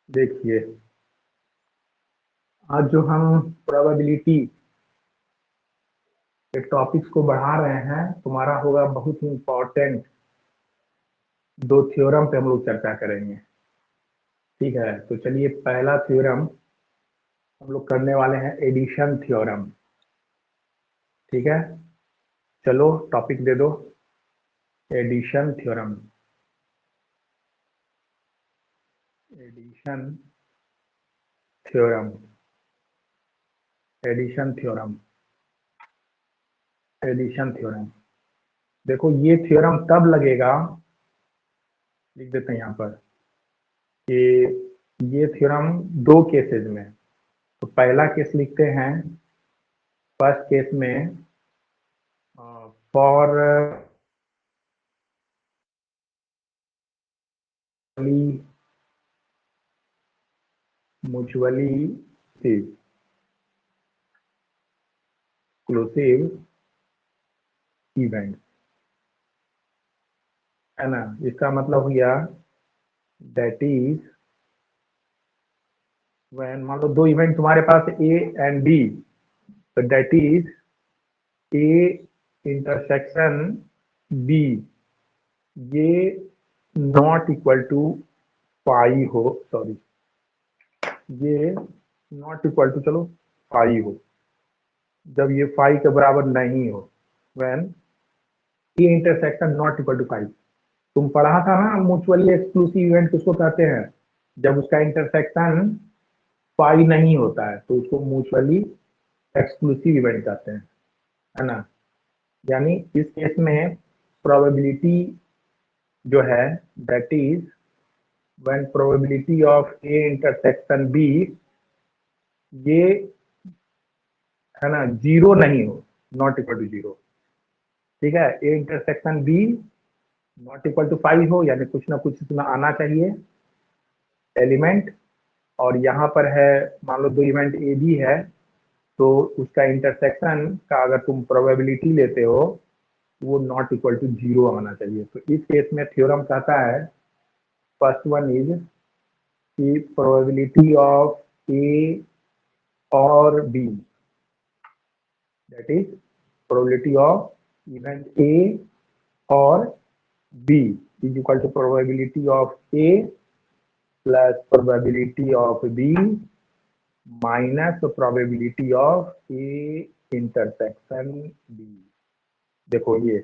देखिए, आज जो हम प्रोबेबिलिटी के टॉपिक्स को बढ़ा रहे हैं, तुम्हारा होगा बहुत ही इम्पोर्टेंट 2 थ्योरम पे हम लोग चर्चा करेंगे। ठीक है, तो चलिए पहला थ्योरम हम लोग करने वाले हैं एडिशन थ्योरम। ठीक है, चलो टॉपिक दे दो, addition theorem. Addition theorem, addition theorem, addition theorem. देखो, ये थ्योरम तब लगेगा, लिख देते हैं यहाँ पर, कि ये थ्योरम 2 केसेस में। तो पहला केस लिखते हैं, फर्स्ट केस में फॉर mutually exclusive इवेंट, है ना। इसका मतलब हो गया दैट इज व्हेन, मान लो 2 इवेंट तुम्हारे पास ए एंड बी, तो that is A intersection B, ये नॉट इक्वल टू पाई हो, सॉरी, ये नॉट इक्वल टू, चलो, पाई हो, जब ये पाई के बराबर नहीं हो, when A intersection not equal to phi. तुम पढ़ा था ना म्यूचुअली एक्सक्लूसिव इवेंट किसको कहते हैं, जब उसका इंटरसेक्शन पाई नहीं होता है तो उसको म्यूचुअली एक्सक्लूसिव इवेंट कहते हैं, है ना। यानी इस केस में प्रोबेबिलिटी जो है, that is when probability of A intersection B, ये, है ना, जीरो नहीं हो, नॉट इक्वल टू जीरो। ठीक है, A intersection B not equal to five हो, यानी कुछ ना कुछ इसमें आना चाहिए एलिमेंट। और यहाँ पर है, मान लो 2 इवेंट ए बी है, तो उसका इंटरसेक्शन का अगर तुम प्रोबेबिलिटी लेते हो, वो नॉट इक्वल टू जीरो आना चाहिए। तो इस केस में थ्योरम कहता है, फर्स्ट वन इज कि प्रोबेबिलिटी ऑफ ए और B, that is probability of event A और B is equal to probability of A plus probability of B minus probability of A intersection B. देखो ये,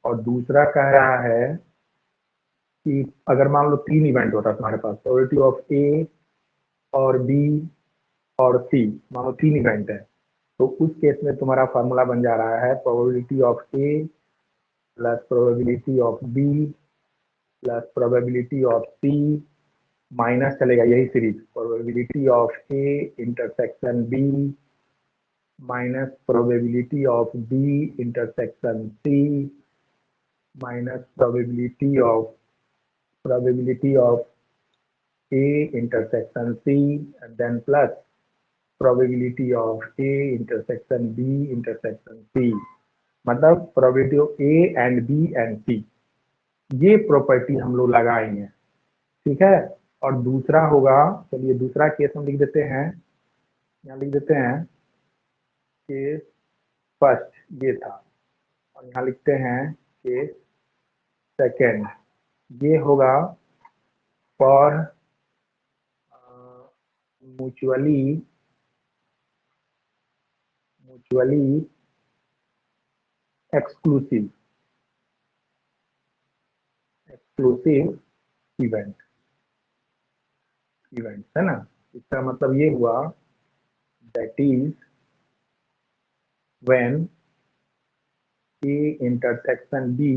और दूसरा कह रहा है कि अगर मान लो 3 इवेंट होता है तुम्हारे पास, प्रोबेबिलिटी ऑफ ए और बी और सी, मान लो 3 इवेंट है, तो उस केस में तुम्हारा फॉर्मूला बन जा रहा है probability of A plus probability of B plus probability of C minus चलेगा यही series, probability of A intersection B minus probability of B intersection C minus probability of A intersection C and then plus probability of A intersection B intersection C, मतलब probability of A and B and C, ये property हम लोग लगाएंगे। ठीक है, और दूसरा होगा, चलिए दूसरा केस हम लिख देते हैं, यहाँ लिख देते हैं केस फर्स्ट ये था, और यहाँ लिखते हैं केस सेकेंड, ये होगा फॉर म्यूचुअली एक्सक्लूसिव इवेंट, है ना। इसका मतलब ये हुआ that is when A intersection B,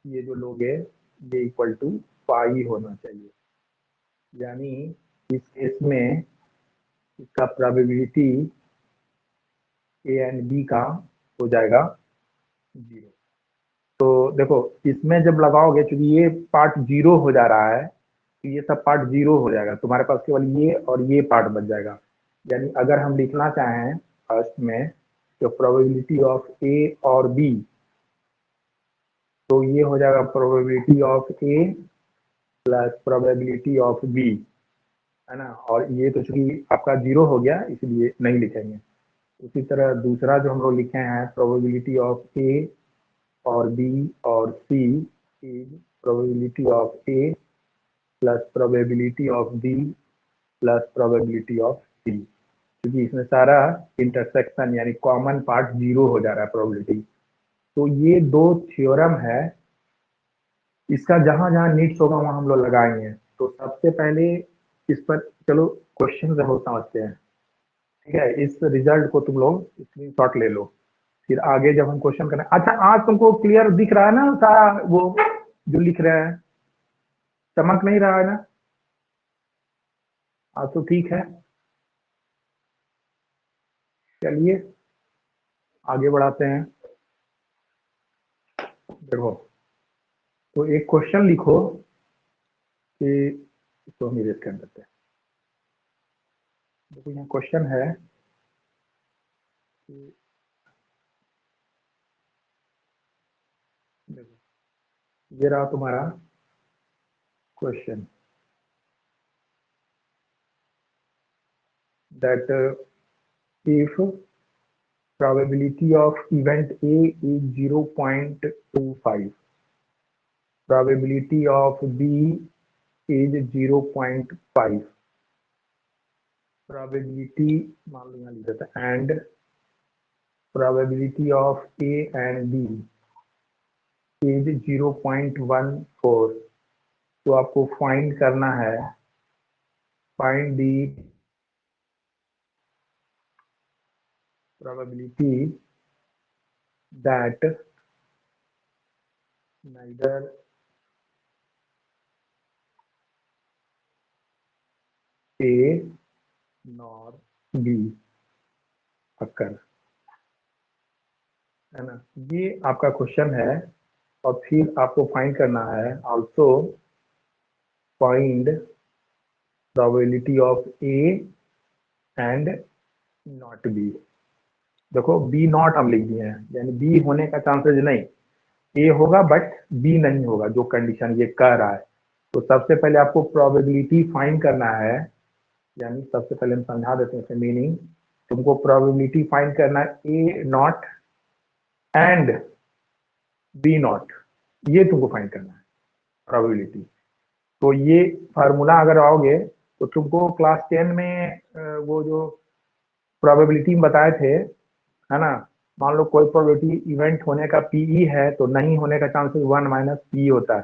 ये जो लोग है, ये इक्वल टू पाई होना चाहिए, यानी इस केस में इसका प्रोबेबिलिटी ए एंड बी का हो जाएगा 0। तो देखो, इसमें जब लगाओगे, चूंकि ये पार्ट 0 हो जा रहा है, तो ये सब पार्ट 0 हो जाएगा, तुम्हारे पास केवल ये और ये पार्ट बच जाएगा। यानी अगर हम लिखना चाहें फर्स्ट में तो प्रोबेबिलिटी ऑफ ए और बी, तो ये हो जाएगा probability of A plus probability of B, है ना। और ये तो चूंकि आपका 0 हो गया इसलिए नहीं लिखेंगे। उसी तरह दूसरा जो हम लोग लिखे हैं प्रोबेबिलिटी ऑफ ए और बी और C is probability of A plus probability of B plus probability of C, क्योंकि इसमें सारा इंटरसेक्शन यानी कॉमन पार्ट 0 हो जा रहा है प्रोबेबिलिटी। तो ये दो थ्योरम है, इसका जहां जहां नीड्स होगा वहां हम लोग लगाएंगे। तो सबसे पहले इस पर चलो क्वेश्चन हम लोग समझते हैं, ठीक है। इस रिजल्ट को तुम लोग स्क्रीनशॉट ले लो, फिर आगे जब हम क्वेश्चन करें। अच्छा, आज तुमको क्लियर दिख रहा है ना सारा वो जो लिख रहे हैं, चमक नहीं रहा है ना? आज तो ठीक है, चलिए आगे बढ़ाते हैं। देखो, तो एक क्वेश्चन लिखो कि इसको हम इरेज कर देते हैं। देखो यहाँ क्वेश्चन है कि देखो ये रहा तुम्हारा question, that if probability of event A is 0.25, probability of B is 0.5, probability मान लो यहाँ लिख देते हैं, and probability of A and B is 0.14। तो आपको फाइंड करना है, find the probability that neither A nor B occur, है ना। ये आपका क्वेश्चन है। और फिर आपको फाइंड करना है also find probability of A and not be. देखो बी नॉट हम लिख दिए हैं, यानी बी होने का चांसेस नहीं, ए होगा बट बी नहीं होगा, जो कंडीशन ये कह रहा है। तो सबसे पहले आपको प्रोबेबिलिटी फाइंड करना है, यानी सबसे पहले हम समझा देते हैं मीनिंग। तुमको प्रोबेबिलिटी फाइंड करना है ए नॉट एंड बी नॉट, ये तुमको फाइंड करना है प्रोबेबिलिटी। तो ये फार्मूला अगर आओगे तो तुमको क्लास 10 में वो जो प्रोबेबिलिटी में बताए थे, है ना। मान लो कोई प्रोबेबिलिटी इवेंट होने का पीई है तो नहीं होने का चांसेस 1 माइनस पी होता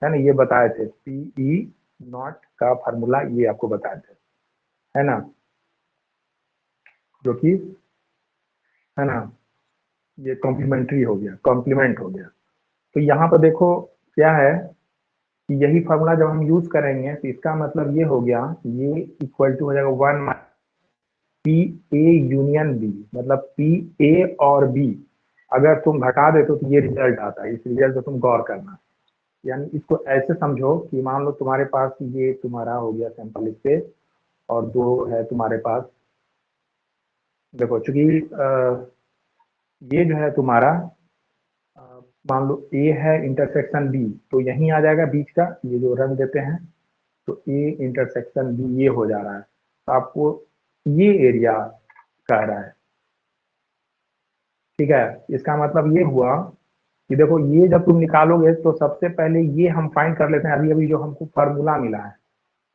है ना। ये बताए थे पीई नॉट का फार्मूला, ये आपको बताए थे, है ना, जो कि है ना ये कॉम्प्लीमेंट्री हो गया, कॉम्प्लीमेंट हो गया। तो यहाँ पर देखो क्या है कि यही फार्मूला जब हम यूज करेंगे तो इसका मतलब ये हो गया, ये इक्वल टू हो जाएगा 1 पी ए यूनियन बी, मतलब पी ए और बी अगर तुम घटा देते तो ये रिजल्ट आता है। इस रिजल्ट पे तुम गौर करना, यानी इसको ऐसे समझो कि मान लो तुम्हारे पास ये तुम्हारा हो गया सैंपल स्पेस और दो है तुम्हारे पास। देखो चूंकि ये जो है तुम्हारा मान लो ए है इंटरसेक्शन बी, तो यहीं आ जाएगा बीच का, ये जो रंग देते हैं, तो ए इंटरसेक्शन बी ये हो जा रहा है। तो आपको ये एरिया कह रहा है, ठीक है। इसका मतलब ये हुआ कि देखो ये जब तुम निकालोगे तो सबसे पहले ये हम फाइंड कर लेते हैं अभी अभी जो हमको फार्मूला मिला है।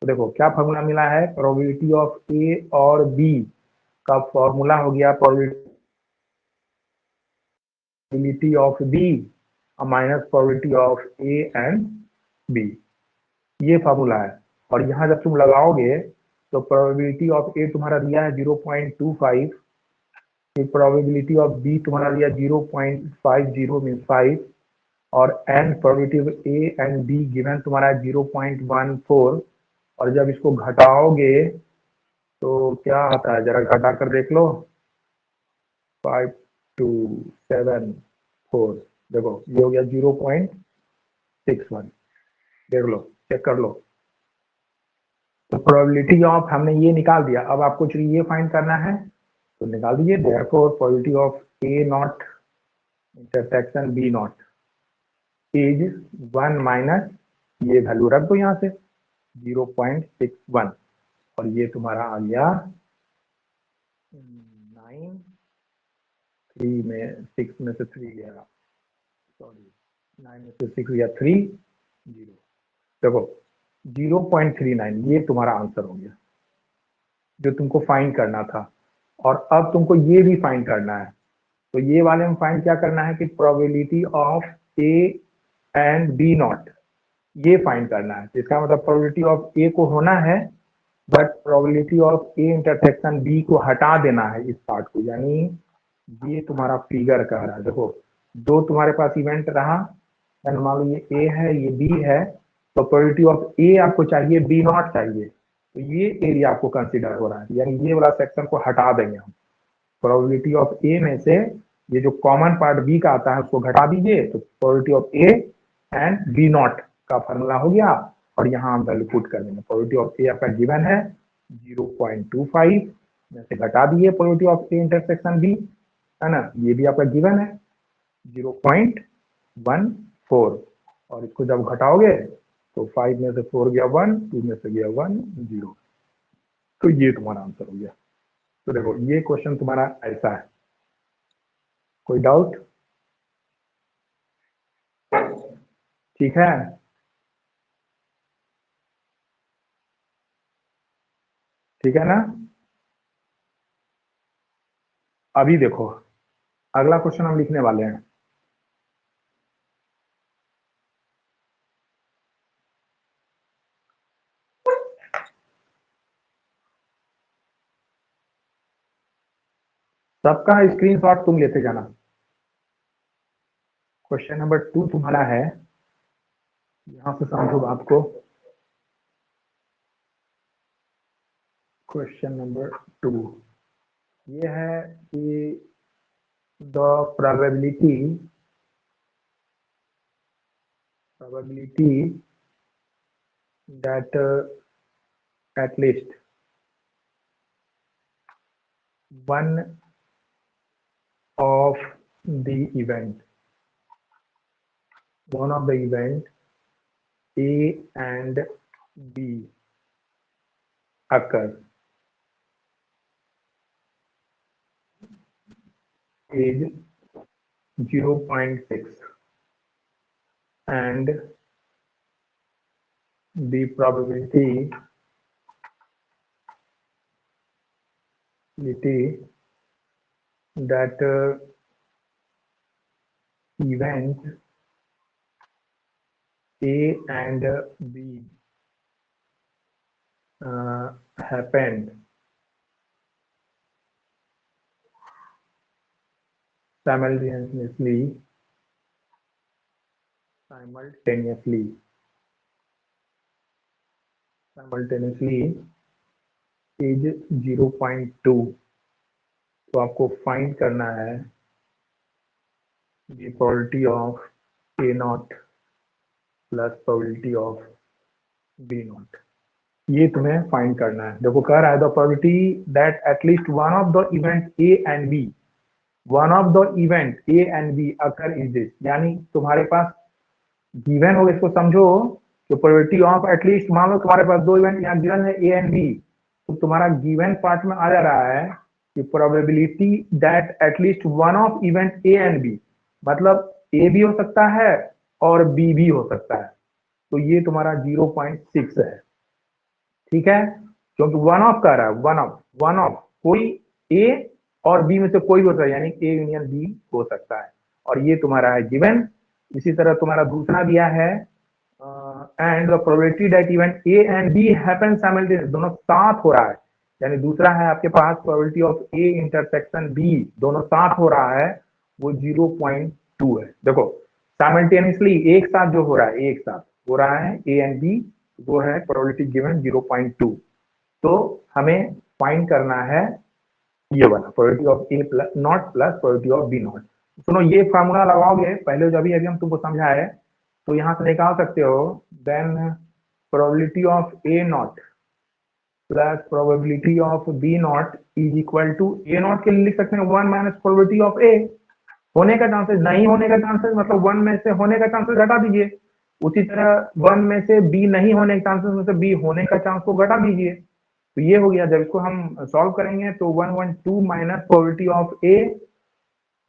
तो देखो क्या फार्मूला मिला है, प्रोबेबिलिटी ऑफ ए और बी का फॉर्मूला हो गया probability of B minus probability of A and B, ये फार्मूला है। और यहाँ जब तुम लगाओगे तो प्रोबेबिलिटी ऑफ ए तुम्हारा दिया है 0.25, फिर प्रोबेबिलिटी ऑफ बी तुम्हारा दिया 0.50 मीन 5, और and probability of A and be given तुम्हारा 0.14। और जब इसको घटाओगे तो क्या आता है, जरा घटा कर देख लो, 5274, देखो ये हो गया 0.61, देख लो, चेक कर लो। तो प्रोबेबिलिटी ऑफ हमने ये निकाल दिया, अब आपको चाहिए ये फाइंड करना है तो निकाल दीजिए। Therefore probability of A not intersection B not is 1 minus ये वैल्यू रख दो यहाँ से 0.61 और ये तुम्हारा आ गया 9, 3 में 6 में से 3 गया, सॉरी 9 में से 6 गया 3, 0। देखो 0.39 ये तुम्हारा आंसर हो गया जो तुमको फाइंड करना था। और अब तुमको ये भी फाइंड करना है, तो ये वाले में फाइंड क्या करना है कि probability of A and B not, ये फाइंड करना है। इसका मतलब प्रोबेबिलिटी ऑफ ए को होना है but probability of A intersection B को हटा देना है इस पार्ट को, यानी ये तुम्हारा फिगर कह रहा है। देखो दो तुम्हारे पास इवेंट रहा, मान लो ये ए है ये बी है, तो प्रोबेबिलिटी ऑफ ए आपको चाहिए बी नॉट चाहिए, तो ये एरिया आपको कंसीडर हो रहा है, यानी ये वाला सेक्शन को हटा देंगे हम। प्रोबेबिलिटी ऑफ ए में से ये जो कॉमन पार्ट बी का आता है उसको घटा दीजिए, तो probability of A and B not का फॉर्मूला हो गया और यहाँ हम वैल्यू पुट कर देंगे। प्रोबेबिलिटी ऑफ ए आपका गिवन है 0.25 में से घटा दिए probability of A intersection B, है ना, ये भी आपका गिवन है 0.14 और इसको जब घटाओगे तो 5 में से 4 गया 1, 2 में से गया 1, 0, तो ये तुम्हारा आंसर हो गया। तो देखो ये क्वेश्चन तुम्हारा ऐसा है। कोई डाउट? ठीक है, ठीक है ना। अभी देखो अगला क्वेश्चन हम लिखने वाले हैं। सबका स्क्रीनशॉट तुम लेते जाना। क्वेश्चन नंबर 2 तुम्हारा है, यहां से समझो आपको। क्वेश्चन नंबर 2 ये है कि the probability that at least one of the event A and B occur is 0.6 and the probability that event A and B happened simultaneously is 0.2। तो आपको फाइंड करना है the probability of A naught plus probability of B naught, ये तुम्हें find करना है। देखो कह रहा है the probability that at least one of the event A and B, one of the event A and B occur is this, यानी तुम्हारे पास गिवन हो, इसको समझो कि प्रोबेबिलिटी ऑफ एटलीस्ट, मान लो तुम्हारे पास दो इवेंट यहाँ गिवन है ए एंड बी, तो तुम्हारा गिवन पार्ट में आ जा रहा है कि probability that at least one of event A and B, मतलब ए भी हो सकता है और बी भी हो सकता है, तो ये तुम्हारा 0.6 है। ठीक है, क्योंकि वन ऑफ कह रहा है, वन ऑफ कोई ए और बी में से कोई भी हो सकता है, यानी ए यूनियन बी हो सकता है, और ये तुम्हारा है गिवन। इसी तरह तुम्हारा दूसरा दिया है and the probability that event A and B happen simultaneously, दोनों साथ हो रहा है, यानी दूसरा है आपके पास probability of A intersection B, दोनों साथ हो रहा है, वो 0.2 है। देखो साइमल्टेनियसली एक साथ जो हो रहा है, एक साथ हो रहा है ए एंड बी, वो है प्रोबेबिलिटी गिवन 0.2। तो हमें फाइंड करना है ये वाला probability of A plus not plus probability of B not. सुनो ये फार्मूला लगाओगे पहले, जो अभी हम तुमको समझाए, तो यहां से निकाल सकते हो then probability of A not plus probability of B not is equal to, A not के लिए लिख सकते हैं 1 माइनस प्रोबेबिलिटी ऑफ ए, होने का चांसेस, नहीं होने का चांसेस मतलब 1 में से होने का चांसेस घटा दीजिए, उसी तरह 1 में से बी नहीं होने के चांसेस में से बी होने का चांस को घटा दीजिए, तो ये हो गया। जब इसको हम सॉल्व करेंगे तो 112 minus probability of A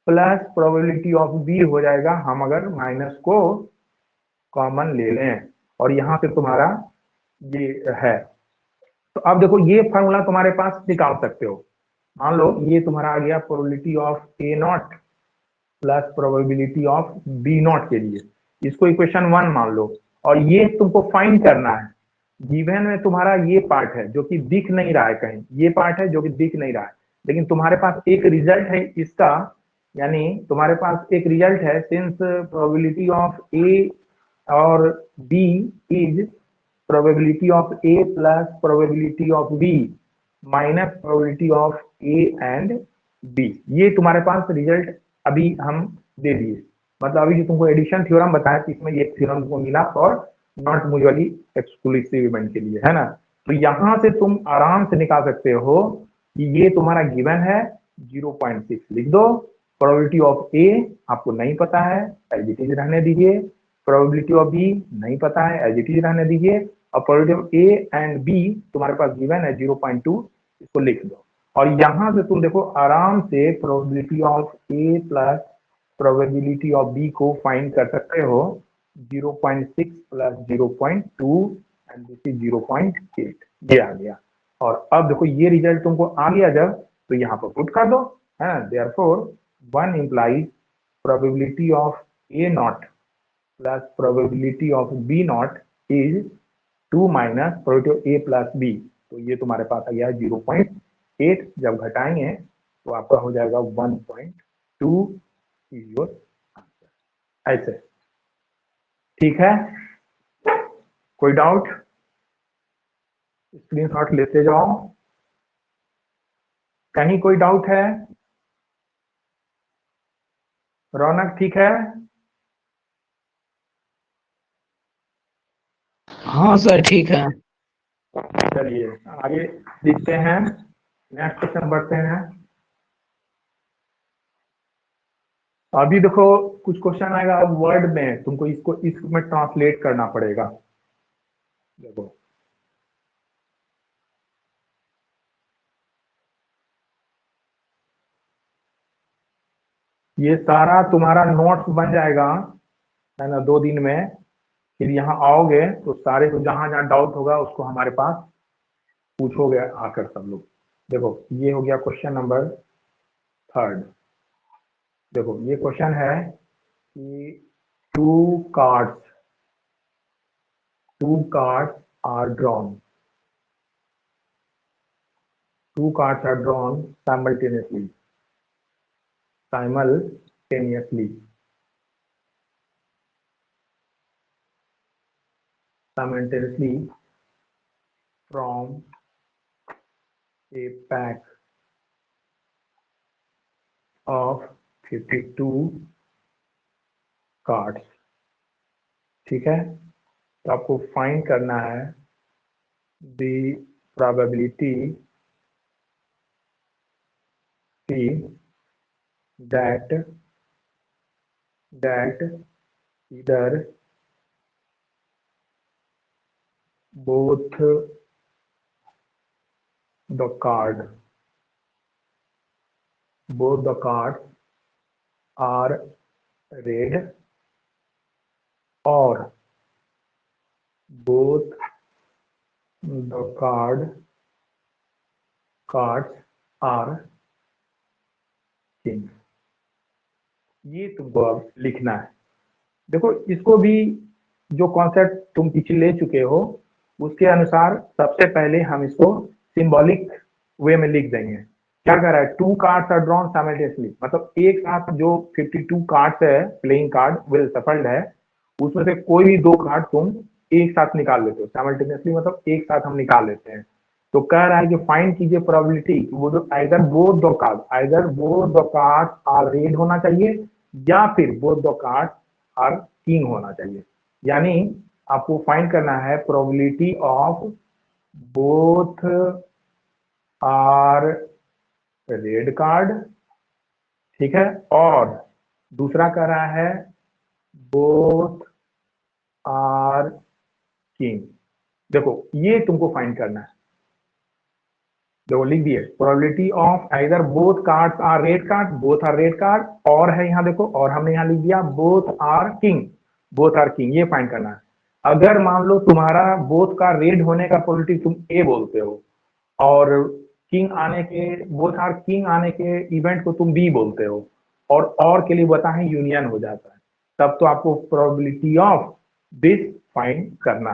plus probability of B हो जाएगा, हम अगर माइनस को कॉमन ले लें, और यहाँ से तुम्हारा ये है। तो अब देखो ये फार्मूला तुम्हारे पास निकाल सकते हो। मान लो ये तुम्हारा आ गया probability of A not plus probability of B not के लिए, इसको इक्वेशन 1 मान लो, और ये तुमको फाइंड करना है। गिवन में तुम्हारा ये पार्ट है जो कि दिख नहीं रहा है कहीं, ये पार्ट है जो कि दिख नहीं रहा है, लेकिन तुम्हारे पास एक रिजल्ट है इसका, यानी तुम्हारे पास एक रिजल्ट है, सिंस प्रोबेबिलिटी ऑफ ए और B is probability of A plus probability of B minus probability of A and B. ये तुम्हारे पास रिजल्ट अभी हम दे दिए, मतलब अभी जो तुमको एडिशन थ्योरम बताया कि इसमें ये थ्योरम तुमको मिला और नॉट म्यूचुअली एक्सक्लूसिव इवेंट के लिए, है ना। तो यहां से तुम आराम से निकाल सकते हो कि ये तुम्हारा गिवन है 0.6, लिख दो। प्रोबेबिलिटी ऑफ ए आपको नहीं पता है, एज इट इज रहने दीजिए। प्रोबेबिलिटी ऑफ बी नहीं पता है, एज इट इज रहने दीजिए। और probability of A and B तुम्हारे पास गिवन है 0.2, इसको लिख दो। और यहां से तुम देखो आराम से probability of A plus probability of B को फाइंड कर सकते हो, 0.6 प्लस 0.2 एंड दिस इज 0.8, ये आ गया। और अब देखो ये रिजल्ट तुमको आ गया जब, तो यहाँ पर पुट कर दो, है ना। Therefore 1 implies probability of a naught plus probability of b naught is 2 minus probability of a plus b। तो ये तुम्हारे पास आ गया 0.8, जब घटाएंगे तो आपका हो जाएगा 1.2 इज योर आंसर। ऐसे ठीक है, कोई डाउट? स्क्रीनशॉट लेते जाओ, कहीं कोई डाउट है? रौनक ठीक है? हाँ सर ठीक है। चलिए आगे लिखते हैं, नेक्स्ट क्वेश्चन बढ़ते हैं। अभी देखो कुछ क्वेश्चन आएगा वर्ड में, तुमको इसको इसमें ट्रांसलेट करना पड़ेगा। देखो ये सारा तुम्हारा नोट्स बन जाएगा, है ना, 2 दिन में। फिर यहाँ आओगे तो सारे को जहां जहां डाउट होगा उसको हमारे पास पूछोगे आकर सब लोग। देखो ये हो गया क्वेश्चन नंबर 3। देखो ये क्वेश्चन है कि two cards are drawn, two cards are drawn simultaneously from a pack of 52 cards। ठीक है, तो आपको फाइंड करना है the probability that either both the cards are red or both the cards are king। ये तुमको अब लिखना है। देखो इसको भी जो कॉन्सेप्ट तुम पीछे ले चुके हो उसके अनुसार सबसे पहले हम इसको सिंबॉलिक वे में लिख देंगे। क्या कर रहा है, 2 कार्ड्स आर ड्रॉन साइमल्टेनियसली, मतलब एक साथ जो 52 कार्ड्स है, प्लेइंग कार्ड विल सफल्ड है, उसमें से कोई भी 2 कार्ड तुम एक साथ निकाल लेते हो साइमल्टेनियसली, मतलब एक साथ हम निकाल लेते हैं। तो कह रहा है कि फाइंड कीजिए प्रोबेबिलिटी, वो जो either both the card are red होना चाहिए या फिर both the card are king होना चाहिए। यानी आपको फाइंड करना है probability of both are red card, ठीक है, और दूसरा कह रहा है बोथ आर किंग। देखो ये तुमको फाइंड करना है। देखो लिख दिए, probability of either both cards are red card, both are red card, और है यहाँ देखो, और हमने यहाँ लिख दिया both are king, both are king, ये फाइंड करना है। अगर मान लो तुम्हारा बोथ का रेड होने का प्रोबेबिलिटी तुम ए बोलते हो, और किंग आने के, बोथ आर किंग आने के इवेंट को तुम बी बोलते हो, और के लिए बता है यूनियन हो जाता है, तब तो आपको प्रोबेबिलिटी ऑफ दिस फाइंड करना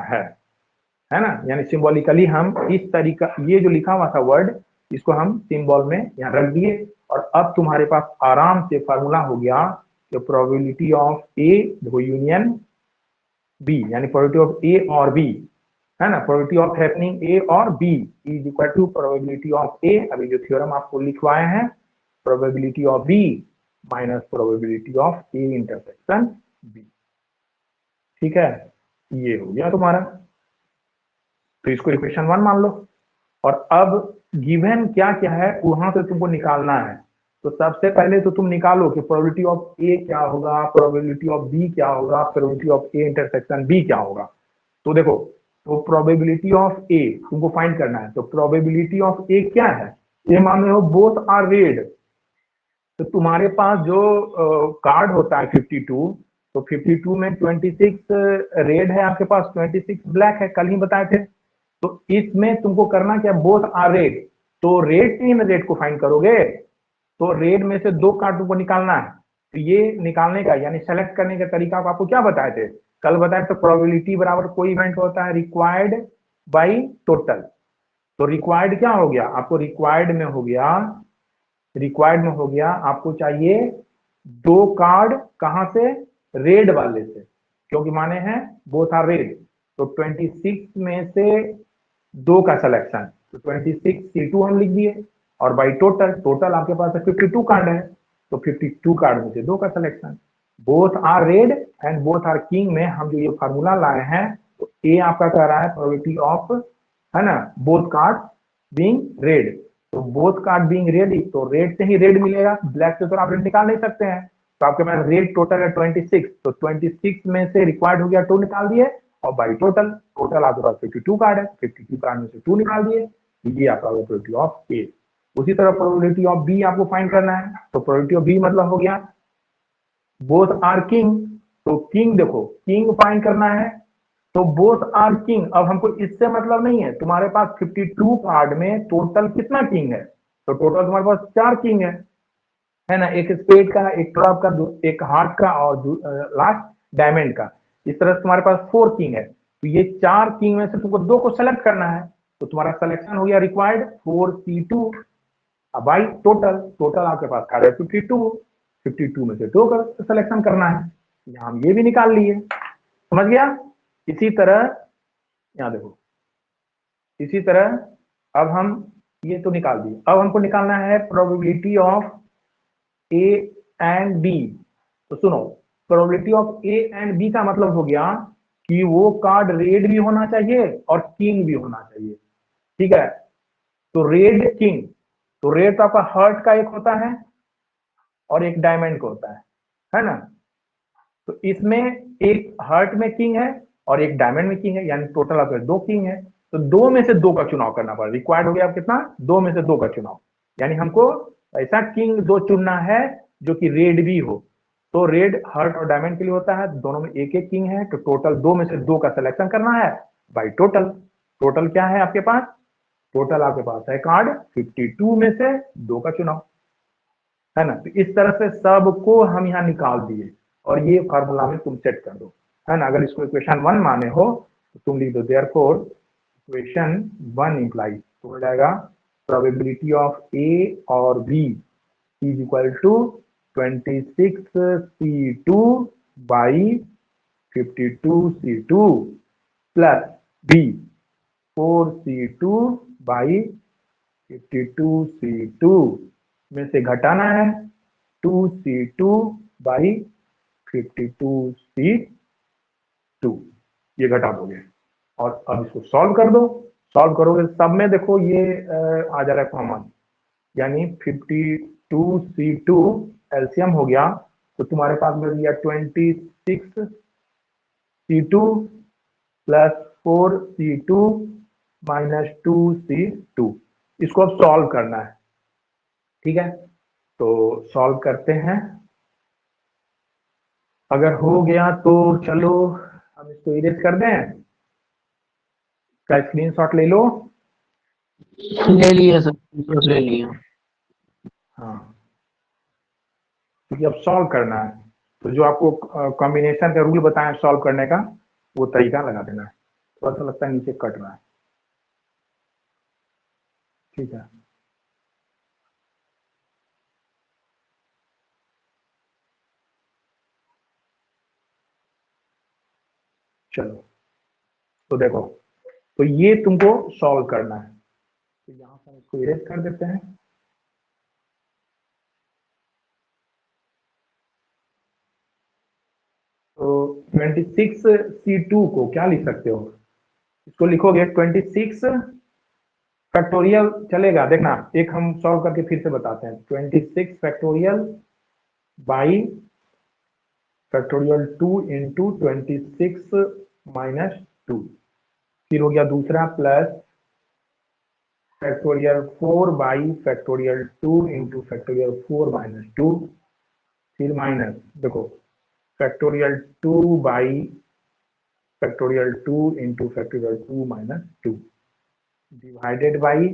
है ना। यानी सिंबॉलिकली हम इस तरीका, ये जो लिखा हुआ था वर्ड, इसको हम सिंबल में यहाँ रख दिए, और अब तुम्हारे पास आराम से फार्मूला हो गया कि प्रोबेबिलिटी ऑफ ए देखो यूनियन बी, यानी प्रोबेबिलिटी ऑफ ए और बी, है ना, प्रोबेबिलिटी ऑफ हैपनिंग ए और B is equal to probability of A, अभी जो थ्योरम आपको लिखवाए हैं, probability of B minus probability of A intersection B. ठीक है, ये हो गया तुम्हारा, तो इसको इक्वेशन 1 मान लो। और अब गिवन क्या क्या है वहां से तुमको निकालना है। तो सबसे पहले तो तुम निकालो कि प्रोबेबिलिटी ऑफ ए क्या होगा, प्रोबेबिलिटी ऑफ बी क्या होगा, probability of A intersection B क्या होगा। तो देखो, तो प्रोबेबिलिटी ऑफ ए तुमको फाइंड करना है, तो प्रोबेबिलिटी ऑफ ए क्या है, ये मान लो बोथ आर रेड। तो तुम्हारे पास जो कार्ड होता है 52, तो 52 में 26 रेड है आपके पास, 26 ब्लैक है, कल ही बताए थे। तो इसमें तुमको करना क्या, बोथ आर रेड, तो रेड से ही रेड को फाइंड करोगे, तो रेड में से 2 कार्ड तुमको निकालना है। तो ये निकालने का यानी सेलेक्ट करने का तरीका आपको क्या बताए थे, कल बताए थे, प्रोबेबिलिटी बराबर कोई इवेंट होता है रिक्वायर्ड बाई टोटल। तो रिक्वायर्ड क्या हो गया आपको, रिक्वायर्ड में हो गया आपको चाहिए 2 कार्ड, कहां से, रेड वाले से, क्योंकि माने हैं बोथ आर रेड। तो 26 में से 2 का सिलेक्शन, तो 26 C2 हम लिख दिए, और बाई टोटल आपके पास 52 कार्ड है, तो 52 कार्ड में से 2 का selection. Both are red and both are king में हम जो ये फार्मूला लाए हैं, तो ए आपका कह रहा है प्रोबेबिलिटी ऑफ, है ना, बोथ कार्ड बीइंग रेड। तो बोथ कार्ड बीइंग रेड, तो रेड से ही रेड मिलेगा, ब्लैक से तो आप रेड निकाल नहीं सकते हैं। तो आपके पास रेड टोटल है 26, तो 26 में से रिक्वायर्ड हो गया 2 निकाल दिए, और बाई टोटल आपके पास 52 कार्ड है, 52 कार्ड में से 2 निकाल दिए, ये आपका प्रोबेबिलिटी ऑफ ए। उसी तरह प्रोबेबिलिटी ऑफ बी आपको फाइंड करना है, तो प्रोबेबिलिटी ऑफ बी मतलब हो गया बोथ आर किंग, तो किंग देखो, किंग फाइंड करना है, तो बोथ आर किंग। अब हमको इससे मतलब नहीं है, तुम्हारे पास 52 कार्ड में टोटल कितना किंग है, तो टोटल तुम्हारे पास 4 किंग है ना, एक स्पेड का, एक क्लब का, एक हार्ट का, और लास्ट डायमंड का। इस तरह से तुम्हारे पास 4 किंग है, तो ये 4 किंग में से तुमको 2 को सेलेक्ट करना है, तो तुम्हारा सिलेक्शन हो गया रिक्वायर्ड 4C2 बाई टोटल आपके पास कार्ड है 52 में से 2 का सिलेक्शन करना है, यहाँ हम ये भी निकाल लिए, समझ गया। इसी तरह यहाँ देखो, इसी तरह अब हम ये तो निकाल दिए, अब हमको निकालना है probability of A and B. तो सुनो, probability of A and B का मतलब हो गया कि वो कार्ड रेड भी होना चाहिए और किंग भी होना चाहिए, ठीक है। तो रेड किंग, तो रेड तो आपका हर्ट का एक होता है और एक डायमंड का होता है ना। तो इसमें एक हर्ट में किंग है और एक डायमंड में किंग है, यानी टोटल आपके 2 किंग है। तो 2 में से 2 का चुनाव करना पड़ा, रिक्वायर्ड हो गया आप कितना, 2 में से 2 का चुनाव, यानी हमको ऐसा किंग 2 चुनना है जो कि रेड भी हो। तो रेड हर्ट और डायमंड के लिए होता है, दोनों में एक एक किंग है, तो टोटल 2 में से 2 का सिलेक्शन करना है बाई टोटल क्या है आपके पास, टोटल आपके पास है कार्ड 52 में से 2 का चुनाव, है ना। तो इस तरह से सबको हम यहाँ निकाल दिए, और ये फार्मूला में तुम सेट कर दो, है ना। अगर इसको इक्वेशन 1 माने हो तो तुम लिख दो देयरफॉर इक्वेशन 1 इंप्लाइज, तो हो जाएगा प्रोबेबिलिटी ऑफ ए और B is equal to 26C2 by 52C2 plus B 4C2 by 52C2 में से घटाना है 2C2 बाई 52C2, ये घटा दोगे, और अब इसको सॉल्व कर दो। सॉल्व करोगे सब में देखो ये आ जा रहा है कॉमन, यानी 52C2 एलसीएम हो गया, तो तुम्हारे पास मिल गया 26C2 C2 plus 4C2 minus 2C2। इसको अब सॉल्व करना है, ठीक है। तो सॉल्व करते हैं, अगर हो गया तो चलो हम इसको इरेज कर दें। का स्क्रीनशॉट ले लो। ले लिया सर, ले लिया। हाँ, क्योंकि अब सॉल्व करना है, तो जो आपको कॉम्बिनेशन का रूल बताया सॉल्व करने का, वो तरीका लगा देना है। थोड़ा सा लगता है नीचे कट रहा है, ठीक है। चलो, तो देखो, तो ये तुमको सॉल्व करना है, तो यहाँ पर इसको इरेज कर देते हैं। तो 26C2 को क्या लिख सकते हो, इसको लिखोगे 26 फैक्टोरियल, चलेगा, देखना एक हम सॉल्व करके फिर से बताते हैं। 26 factorial by factorial 2 into 26 minus 2, फिर हो गया दूसरा plus factorial 4 by factorial 2 into factorial 4 minus 2, फिर माइनस, देखो factorial 2 by factorial 2 into factorial 2 minus 2, divided by,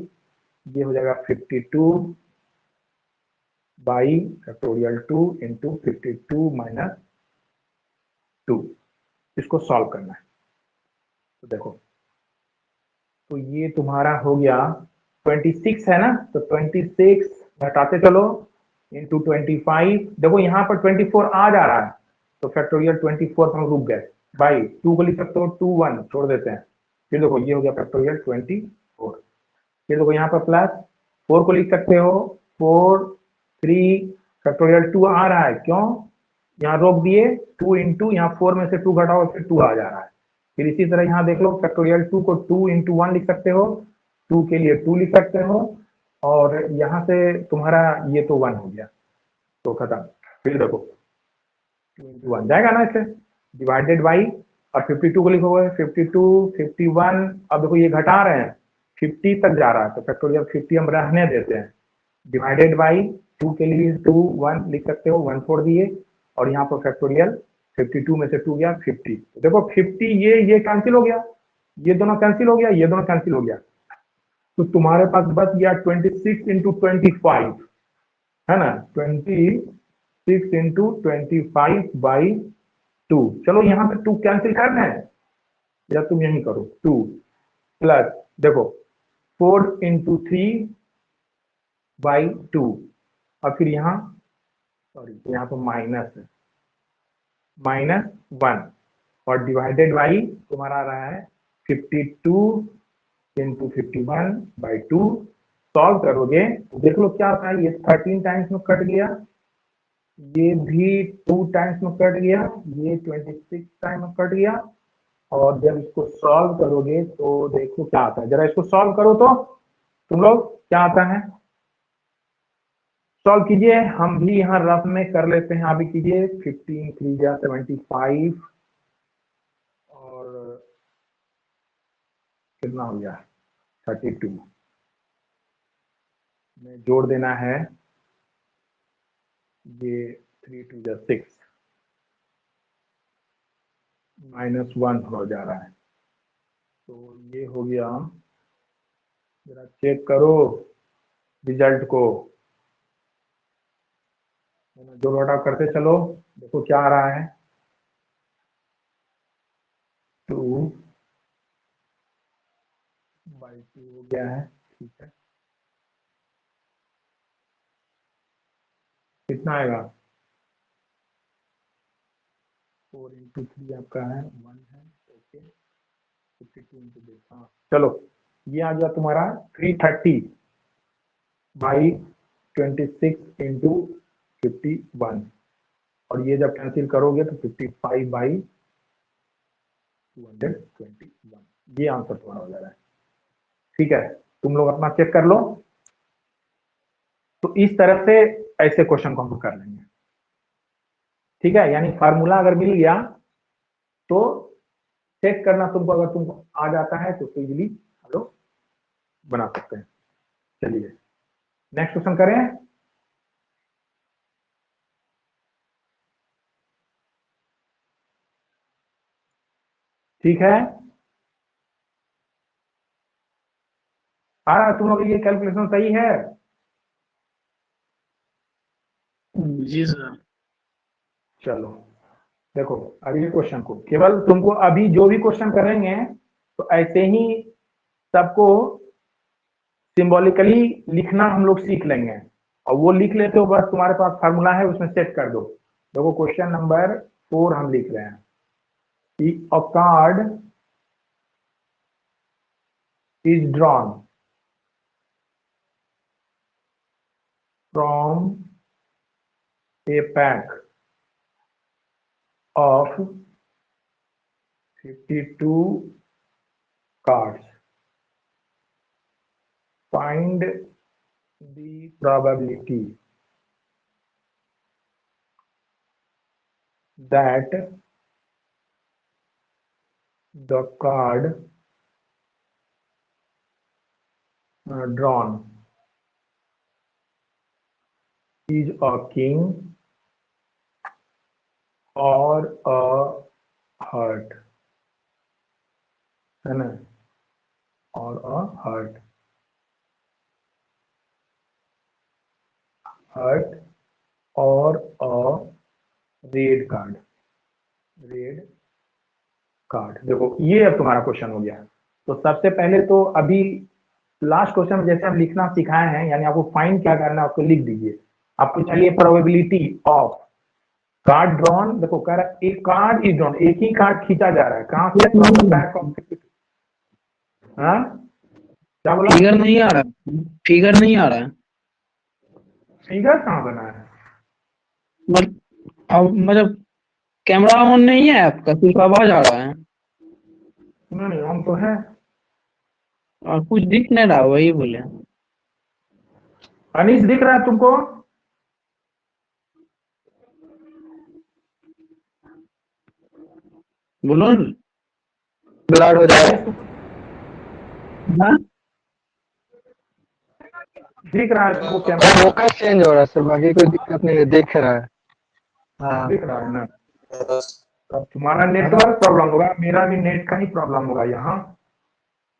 ये हो जाएगा 52 बाई फैक्टोरियल 2 इंटू 52 माइनस 2। इसको सॉल्व करना है, तो देखो, तो ये तुम्हारा हो गया 26 है ना, तो 26 घटाते चलो इंटू 25, देखो यहाँ पर 24 आ जा रहा है, तो फैक्टोरियल 24 पर हम रुक गए। बाई 2 को लिख सकते हो 2 1 छोड़ देते हैं, फिर देखो ये हो गया फैक्टोरियल 24, फिर देखो यहाँ पर प्लस 4 को लिख सकते हो 4 3 फैक्टोरियल 2 आ रहा है, क्यों, यहाँ रोक दिए, 2 इंटू यहाँ 4 में से 2 घटाओ फिर 2 आ जा रहा है। फिर इसी तरह यहाँ देख लो, फैक्टोरियल 2 को 2 इंटू 1 लिख सकते हो, 2 के लिए 2 लिख सकते हो, और यहाँ से तुम्हारा ये तो 1 हो गया, तो खत्म। फिर देखो 2 इंटू 1 जाएगा ना ऐसे, डिवाइडेड बाई, और 52 को लिखोगे 52 51, अब देखो ये घटा रहे हैं 50 तक जा रहा है, तो फैक्टोरियल 50 हम रहने देते हैं, डिवाइडेड बाई 2 के लिए 2 1 लिख सकते हो, 1 छोड़ दिए, और यहाँ पर फैक्टोरियल 52 में से 2 गया 50, तो देखो 50 ये कैंसिल हो गया, ये दोनों कैंसिल हो गया, ये दोनों कैंसिल हो गया, तो तुम्हारे पास बच गया 26 इंटू 25, है ना, 26 इंटू 25 बाई 2। चलो यहाँ पे 2 कैंसिल करना है, या तुम यही करो 2 प्लस, देखो 4 इंटू 3 बाई 2, और फिर यहाँ, सॉरी यहाँ पर माइनस है, -1, और डिवाइडेड बाई तुम्हारा आ रहा है 52 इंटू 51 बाई 2। सॉल्व करोगे तो देख लो क्या आता है, ये 13 टाइम्स में कट गया, ये भी 2 टाइम्स में कट गया, ये 26 टाइम में कट गया, और जब इसको सॉल्व करोगे तो देखो क्या आता है, जरा इसको सॉल्व करो तो तुम लोग, क्या आता है, सॉल्व कीजिए, हम भी यहाँ रफ में कर लेते हैं, अभी कीजिए, 15 3 जा 75, और कितना हो गया 32 में जोड़ देना है, ये 3 2 जा 6 -1 हो जा रहा है, तो ये हो गया, जरा चेक करो रिजल्ट को, जोड़ घटाव करते चलो, देखो क्या आ रहा है, 2 बाई 2 हो गया है, ठीक है, कितना आएगा, 4 इंटू 3 आपका है 1 है, ओके, 52 इंटू 2, हाँ चलो, ये आ गया तुम्हारा 330 बाई 26 इंटू 51, और ये जब कैंसिल करोगे तो 55 बाई 221, ये आंसर तुम्हारा हो जा रहा है, ठीक है। तुम लोग अपना चेक कर लो, तो इस तरह से ऐसे क्वेश्चन को हम कर लेंगे, ठीक है, यानी फार्मूला अगर मिल गया तो सेट करना तुमको अगर तुमको आ जाता है तो इजीली हम लोग बना सकते हैं। चलिए नेक्स्ट क्वेश्चन करें। ठीक है, तुम लोग ये कैलकुलेशन सही है? जी सर। चलो देखो अगले क्वेश्चन को, केवल तुमको अभी जो भी क्वेश्चन करेंगे तो ऐसे ही सबको सिंबॉलिकली लिखना हम लोग सीख लेंगे, और वो लिख लेते हो बस, तुम्हारे पास फार्मूला है उसमें सेट कर दो। देखो क्वेश्चन नंबर 4 हम लिख रहे हैं कि अ card is drawn from A pack of 52 cards. Find the probability that the card drawn is a king or a heart, है ना, or a heart or a red card, red card. देखो ये अब तुम्हारा क्वेश्चन हो गया। तो सबसे पहले तो अभी लास्ट क्वेश्चन में जैसे हम लिखना सिखाए हैं, यानी आपको फाइंड क्या करना है आपको लिख दीजिए। आपको चाहिए प्रोबेबिलिटी ऑफ कार्ड ड्रॉन। देखो कह रहा है एक कार्ड इज ड्रॉन, एक ही कार्ड खींचा जा रहा है, कहां से? From the back of. हाँ क्या बोला? फिगर नहीं आ रहा, फिगर नहीं आ रहा है। फिगर कहाँ बना है? अब मतलब कैमरा ऑन नहीं है आपका, सिर्फ आवाज आ रहा है नहीं ऑन तो है। और कुछ दिख नहीं रहा, वही बोले। अनीस दिख रहा है तुमको? बोलो न। ब्लड हो जाएगा। हाँ? दिख रहा है तुमको कैमरा? फोकस चेंज हो रहा है सर, बाकी कोई दिक्कत नहीं है, दिख रहा है। हाँ दिख रहा है ना? अब तुम्हारा नेटवर्क प्रॉब्लम होगा, मेरा भी नेट का ही प्रॉब्लम होगा यहाँ।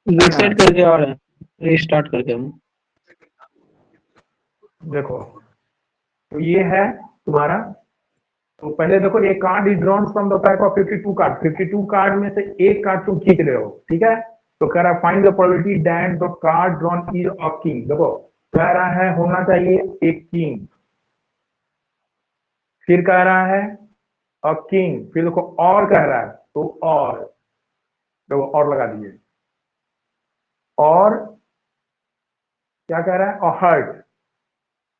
रीसेट करके आ रहे हैं, रीस्टार्ट करके हम। देखो तो ये है तुम्हारा। तो पहले देखो एक card is drawn from the pack of 52 card, 52 card में से एक कार्ड तुम खींच रहे हो, ठीक है? तो कह रहा है find the probability that the card drawn is a king. देखो कह रहा है होना चाहिए एक किंग, फिर कह रहा है अ किंग, फिर देखो और कह रहा है तो और, देखो और लगा दिए, और क्या कह रहा है? अ हर्ट,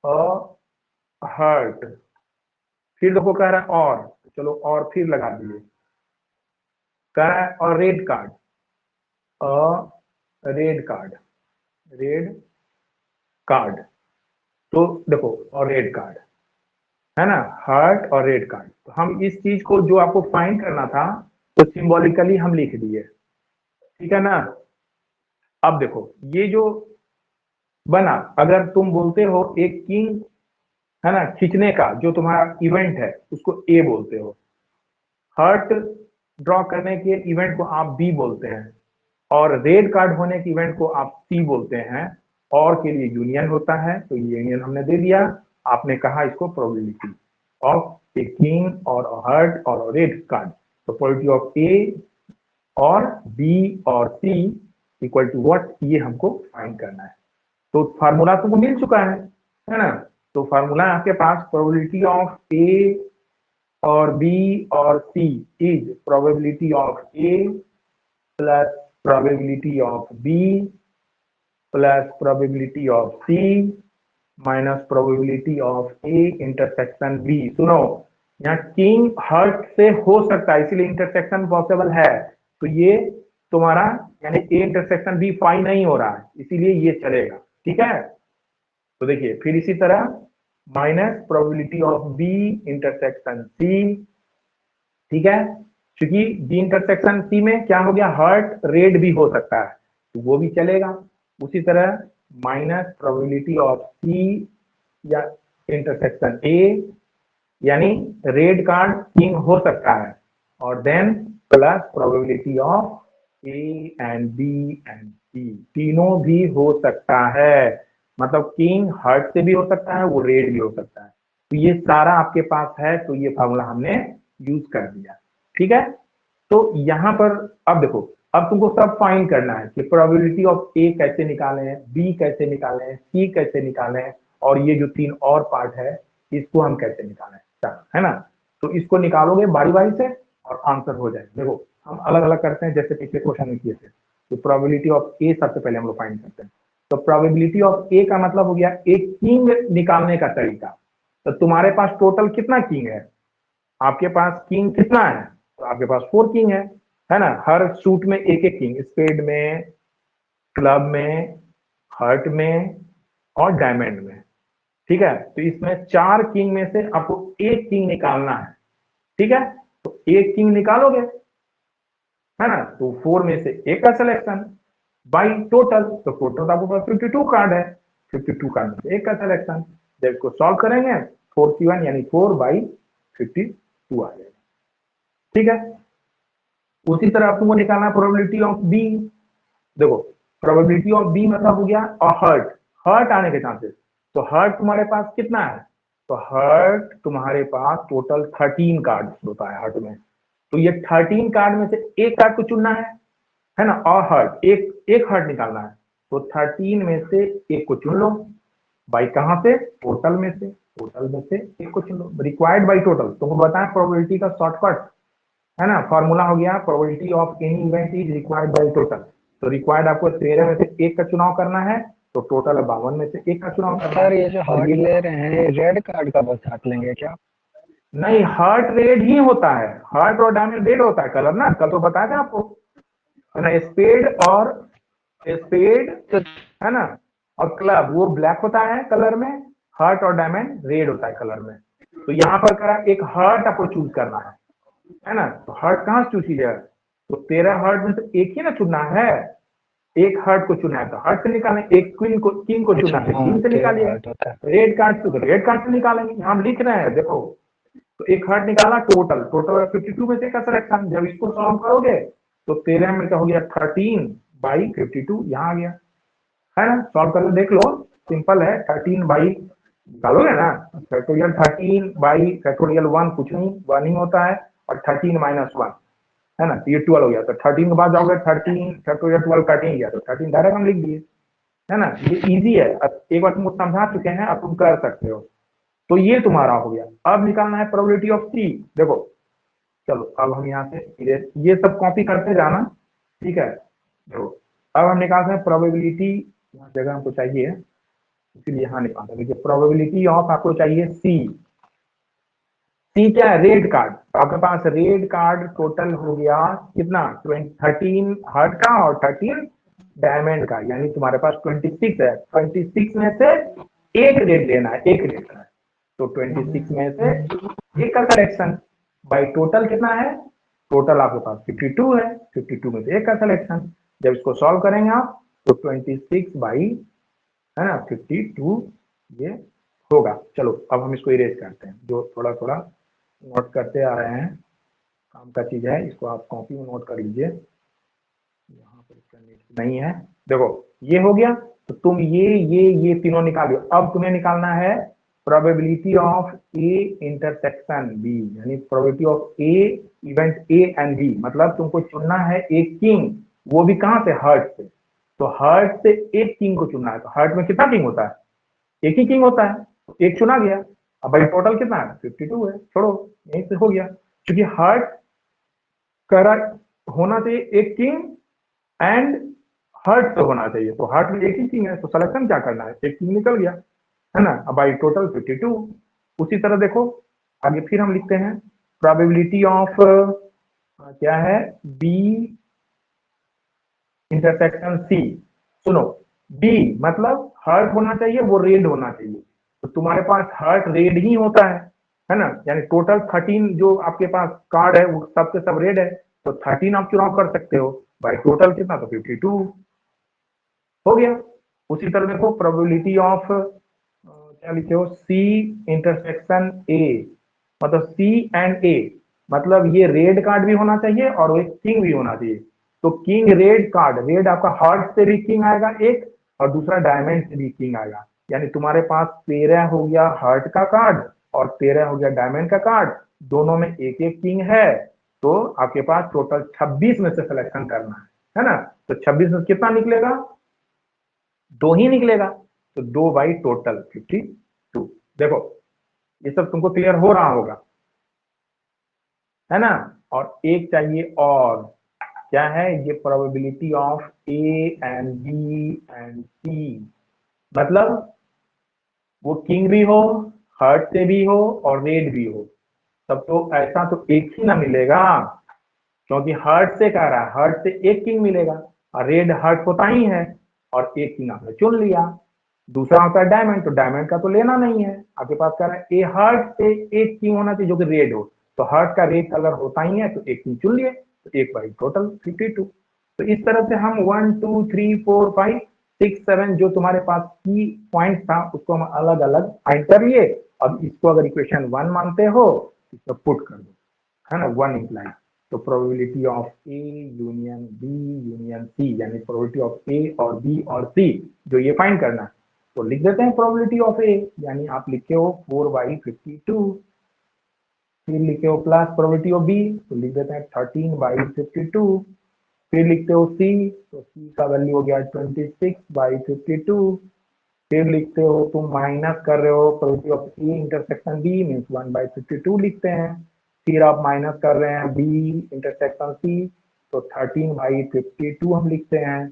अ हर्ट, फिर देखो कह रहा है और, चलो और फिर लगा दिए, कह रहा है और रेड कार्ड, अ रेड कार्ड, रेड कार्ड। तो देखो और रेड कार्ड है ना, हार्ट और रेड कार्ड। तो हम इस चीज को जो आपको फाइंड करना था तो सिंबॉलिकली हम लिख दिए, ठीक है ना? अब देखो ये जो बना, अगर तुम बोलते हो एक किंग है ना खींचने का जो तुम्हारा इवेंट है उसको ए बोलते हो, हर्ट ड्रॉ करने के इवेंट को आप बी बोलते हैं, और रेड कार्ड होने के इवेंट को आप सी बोलते हैं। और के लिए यूनियन होता है, तो ये यूनियन हमने दे दिया। आपने कहा इसको प्रोबेबिलिटी ऑफ ए किंग और हर्ट और रेड कार्ड। तो प्रोबेबिलिटी ऑफ ए और बी और सी इक्वल टू व्हाट, ये हमको फाइंड करना है। तो फार्मूला तुमको मिल चुका है ना? तो फार्मूला आपके पास प्रोबेबिलिटी ऑफ ए और बी और C is probability of A plus probability of B plus probability of C minus probability of A intersection B। सुनो यहाँ किंग हर्ट से हो सकता है इसीलिए इंटरसेक्शन पॉसिबल है, तो ये तुम्हारा यानी A इंटरसेक्शन B फाइन नहीं हो रहा है इसीलिए ये चलेगा, ठीक है? तो देखिए फिर इसी तरह minus probability of B intersection C, ठीक है? क्योंकि बी इंटरसेक्शन सी में क्या हो गया, हर्ट रेड भी हो सकता है, तो वो भी चलेगा। उसी तरह माइनस प्रोबेबिलिटी ऑफ सी या इंटरसेक्शन ए, यानी रेड कार्ड किंग हो सकता है, और then plus probability of A and B and C, तीनों भी हो सकता है। मतलब किंग हर्ट से भी हो सकता है, वो रेड भी हो सकता है। तो ये सारा आपके पास है, तो ये फॉर्मूला हमने यूज कर दिया। ठीक है, तो यहां पर अब देखो, अब तुमको सब फाइंड करना है कि प्रोबेबिलिटी ऑफ ए कैसे निकालें, बी कैसे निकालें, सी कैसे निकालें, और ये जो तीन और पार्ट है इसको हम कैसे निकालें, है ना। तो इसको निकालोगे बारी बारी से और आंसर हो जाएगा। देखो हम अलग अलग करते हैं, जैसे पिछले क्वेश्चन में किए थे। तो प्रोबेबिलिटी ऑफ ए सबसे पहले हम लोग फाइंड करते हैं। तो प्रोबेबिलिटी ऑफ ए का मतलब हो गया एक किंग निकालने का तरीका। तो तुम्हारे पास टोटल कितना किंग है, आपके पास किंग कितना है, तो आपके पास 4 किंग है ना। हर सूट में एक एक किंग, स्पेड में, क्लब में, हर्ट में और डायमंड में। ठीक है, तो इसमें 4 किंग में से आपको एक किंग निकालना है। ठीक है, तो एक किंग निकालोगे, है ना, तो 4 में से एक का सिलेक्शन बाई टोटल, तो टोटल तो आपके पास 52 कार्ड है, 52 कार्ड में से एक का सिलेक्शन। जब इसको सॉल्व करेंगे 4 की 1 यानी 4/52 आ जाएगा। ठीक है, उसी तरह तुमको निकालना प्रोबेबिलिटी ऑफ बी। देखो प्रोबेबिलिटी ऑफ बी मतलब हो गया और हर्ट, हर्ट आने के चांसेस। तो हर्ट तुम्हारे पास कितना है, तो हर्ट तुम्हारे पास टोटल 13 कार्ड होता है हर्ट में। तो ये 13 कार्ड में से एक कार्ड को चुनना है ना, और हर्ट एक एक हर्ट निकालना है। तो 13 में से एक को चुन लो, बाई कहां से, टोटल में से, टोटल में से एक को चुन लो, रिक्वायर्ड बाई टोटल। तुमको बताया प्रोबेबिलिटी का शॉर्टकट, है ना, फॉर्मूला हो गया probability of any event is required by total. तो रिक्वायर्ड आपको 13 में से एक का चुनाव करना है, तो टोटल 52 में से एक का चुनाव करना सर है। ये जो और हर्ट ये ले रहे हैं रेड कार्ड का बस हट लेंगे क्या? नहीं, हर्ट रेड ही होता है, हर्ट और डायमंड रेड होता है कलर ना, कल तो बताया था आपको, है ना। स्पेड और स्पेड, तो है ना, और क्लब वो ब्लैक होता है कलर में, हर्ट और डायमंड रेड होता है कलर में। तो यहाँ पर करा एक हर्ट आपको चूज करना है ना। तो हर्ट कहाँ से चूज कीजिएगा, तो 13 हर्ट में से एक ही ना चुनना है, एक हर्ट को चुना है तो हर्ट से निकालें, एक क्वीन को किंग को चुना अच्छा है हाँ किंग से 13 निकालिए, हर्ट होता है। रेड कार्ड तो रेड कार्ड से निकालेंगे, हम लिख रहे हैं देखो। तो एक हर्ट निकाला, टोटल टोटल 52 में से का सिलेक्शन। जब इसको सॉल्व करोगे तो 13 में क्या हो गया, 13/52 यहाँ आ गया, है ना। सॉल्व करके देख लो, सिंपल है। 13 निकालोगे ना, फैक्टोरियल 13/1 कुछ नहीं, 1 ही होता है, और 13 - 1, है ना, तो ये 12 हो गया। तो 13 के बाद जाओगे 13 फैक्टोरियल 12 काट ही गया, तो 13 डायरेक्ट हम लिख दिए, है ना। ये इजी है, अब एक बार तुमको समझा चुके हैं, अब तुम कर सकते हो। तो ये तुम्हारा हो गया। अब निकालना है प्रोबेबिलिटी ऑफ सी। देखो चलो अब हम यहाँ से ये सब कॉपी करते जाना, ठीक है। देखो अब हम निकालते हैं प्रोबेबिलिटी, यहाँ जगह हमको चाहिए इसलिए यहाँ निकालते हैं। देखिए प्रोबेबिलिटी ऑफ आपको चाहिए सी। सी क्या है, रेड कार्ड। तो आपके पास रेड कार्ड टोटल हो गया कितना, 13 हर्ट का और 13 डायमंड का, यानी तुम्हारे पास 26 है। 26 में से एक रेड लेना है, एक रेड का है। तो 26 में से एक का सिलेक्शन बाई टोटल कितना है, टोटल आपके पास 52 है, 52 में से एक का सिलेक्शन। जब इसको सॉल्व करेंगे आप तो 26 बाई, है ना, 52 ये होगा। चलो अब हम इसको इरेज करते हैं, जो थोड़ा थोड़ा नोट करते आ रहे हैं, काम का चीज है, इसको आप कॉपी में नोट कर लीजिए। यहाँ पर इसका नेट नहीं है। देखो ये हो गया, तो तुम ये तीनों निकाल लो। अब तुम्हें निकालना है probability of A intersection B, यानी probability of A event A and B. मतलब तुमको चुनना है एक किंग, वो भी कहां से, हर्ट से। तो हर्ट से एक किंग को चुनना है। तो हर्ट में कितना किंग होता है, एक ही किंग होता है, तो एक चुना गया। अब भाई टोटल कितना है, 52 है, छोड़ो यहीं से हो गया। क्योंकि हर्ट करा होना चाहिए एक किंग एंड हर्ट से होना चाहिए, तो हर्ट में एक ही किंग है, तो सिलेक्शन क्या करना है, एक किंग निकल गया, है ना। अब भाई टोटल 52। उसी तरह देखो आगे फिर हम लिखते हैं प्रोबेबिलिटी ऑफ क्या है, बी इंटरसेक्शन सी। सुनो, बी मतलब हर्ट होना चाहिए, वो रेड होना चाहिए। तो तुम्हारे पास हर्ट रेड ही होता है, है ना, यानी टोटल 13 जो आपके पास कार्ड है वो सब के सब रेड है, तो 13 आप चुनाव कर सकते हो बाई टोटल कितना, तो 52 हो गया। उसी तरह देखो प्रोबेबिलिटी ऑफ क्या लिखे हो, सी इंटरसेक्शन ए, मतलब सी एंड ए, मतलब ये रेड कार्ड भी होना चाहिए और एक किंग भी होना चाहिए। तो किंग रेड कार्ड, रेड आपका हार्ट से भी किंग आएगा एक, और दूसरा डायमंड से भी किंग आएगा, यानी तुम्हारे पास 13 हो गया हार्ट का कार्ड और 13 हो गया डायमंड का कार्ड, दोनों में एक एक किंग है, तो आपके पास टोटल 26 में से सिलेक्शन करना है ना। तो 26 में कितना निकलेगा, 2 ही निकलेगा, तो 2 बाई टोटल 52। देखो ये सब तुमको क्लियर हो रहा होगा, है ना। और एक चाहिए और, क्या है, ये probability of A and B and C, मतलब वो किंग भी हो, हर्ट से भी हो और रेड भी हो, तब तो ऐसा तो एक ही ना मिलेगा, क्योंकि हर्ट से कह रहा है, हर्ट से एक किंग मिलेगा और रेड हर्ट होता ही है, और एक किंग आपने चुन लिया। दूसरा होता है डायमंड, तो डायमंड का तो लेना नहीं है, आपके पास कह रहा है ए हर्ट से एक किंग होना चाहिए जो कि रेड हो, तो हर्ट का रेड कलर होता ही है, तो एक किंग चुन लिए, तो एक बाई टोटल 52। तो इस तरह से हम 1 2 3 4 5 6 7 जो तुम्हारे पास की पॉइंट था उसको हम अलग अलग फाइंड कर लिए। अब इसको अगर इक्वेशन 1 मानते हो इसको पुट कर दो, है ना, 1 इंप्लाइड। तो probability of A union B union C, यानी प्रोबेबिलिटी ऑफ ए और बी और सी जो ये फाइंड करना है, तो लिख देते हैं प्रोबेबिलिटी ऑफ ए, यानी आप लिखे हो 4/52, फिर लिखे हो प्लस प्रोबेबिलिटी ऑफ बी, तो लिख देते हैं 13/52, फिर लिखते हो सी, तो सी का वैल्यू हो गया 26/52, फिर लिखते हो तुम माइनस कर रहे हो probability of A intersection B means 1/52 लिखते हैं, फिर आप माइनस कर रहे हैं बी इंटरसेक्शन सी, तो 13/52 हम लिखते हैं,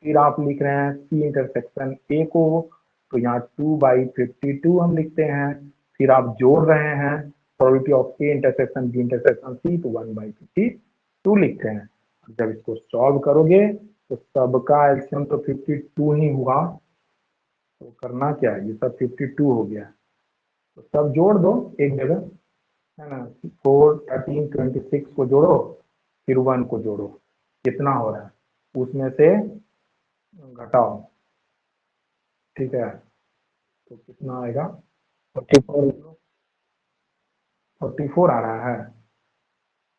फिर आप लिख रहे हैं सी इंटरसेक्शन ए को, तो यहाँ 2/52 हम लिखते हैं, फिर आप जोड़ रहे हैं probability of A intersection B intersection C, तो 1/52 लिखते हैं। जब इसको सॉल्व करोगे तो सबका एलसीएम तो 52 ही हुआ, तो करना क्या है, ये सब 52 हो गया, तो सब जोड़ दो एक जगह, है ना, 4 13 26 को जोड़ो, फिर 1 को जोड़ो, कितना हो रहा है उसमें से घटाओ, ठीक है, तो कितना आएगा, 44 44 आ रहा है,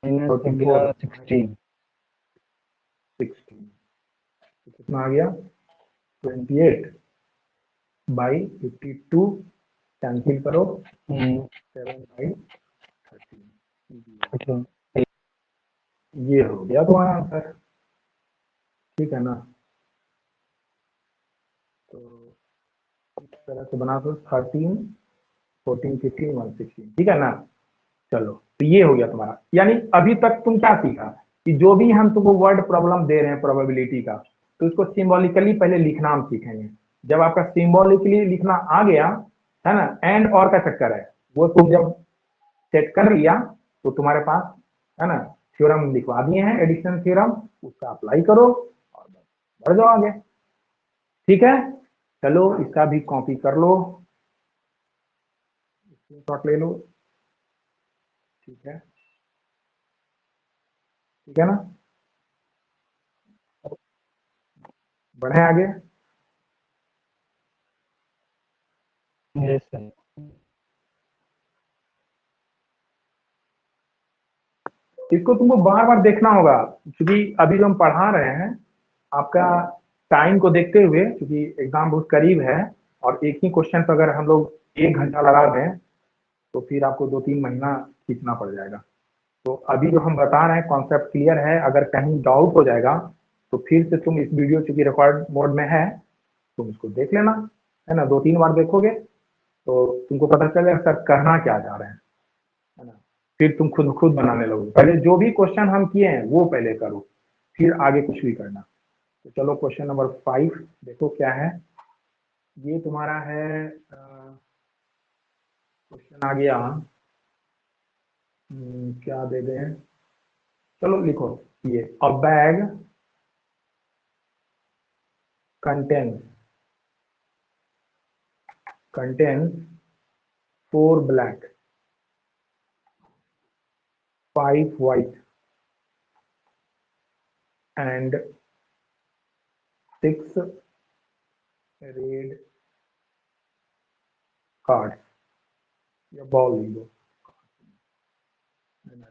माइनस हो 44 गया 16। 16, तो कितना आ गया 28/52, कैंसिल करो 7/13, ये हो गया तुम्हारा आंसर, ठीक है ना। तो इस तरह से बना दो 13 14 15 116, ठीक है ना। चलो तो ये हो गया तुम्हारा, यानी अभी तक तुम क्या सीखा कि जो भी हम तुमको वर्ड प्रॉब्लम दे रहे हैं प्रोबेबिलिटी का, तो इसको सिंबॉलिकली पहले लिखना हम सीखेंगे। जब आपका सिंबॉलिकली लिखना आ गया, है ना, एंड और का चक्कर है, वो तुम जब सेट कर लिया तो तुम्हारे पास, है ना, थ्योरम लिखवा दिए हैं एडिशन थ्योरम, उसका अप्लाई करो और बढ़ जाओ आगे, ठीक है। चलो इसका भी कॉपी कर लो, स्क्रीनशॉट ले लो, ठीक है, ठीक है ना, बढ़े आगे। Yes sir. इसको तुमको बार बार देखना होगा, क्योंकि अभी जो हम पढ़ा रहे हैं आपका टाइम को देखते हुए, क्योंकि एग्जाम बहुत करीब है और एक ही क्वेश्चन पर अगर हम लोग 1 घंटा लगा दें तो फिर आपको 2-3 महीना खींचना पड़ जाएगा। तो अभी जो हम बता रहे हैं कॉन्सेप्ट क्लियर है, अगर कहीं डाउट हो जाएगा तो फिर से तुम इस वीडियो, चूंकि रिकॉर्ड मोड में है, तुम इसको देख लेना, है ना, 2-3 बार देखोगे तो तुमको पता चलेगा सर करना क्या चाह रहे हैं, है ना। फिर तुम खुद खुद बनाने लगोगे, पहले जो भी क्वेश्चन हम किए हैं वो पहले करो, फिर आगे कुछ भी करना। तो चलो क्वेश्चन नंबर 5 देखो क्या है, ये तुम्हारा है क्वेश्चन आ गया, क्या दे दें, चलो लिखो, ये अ bag contains 4 black 5 white and 6 red cards या बॉल ले लो,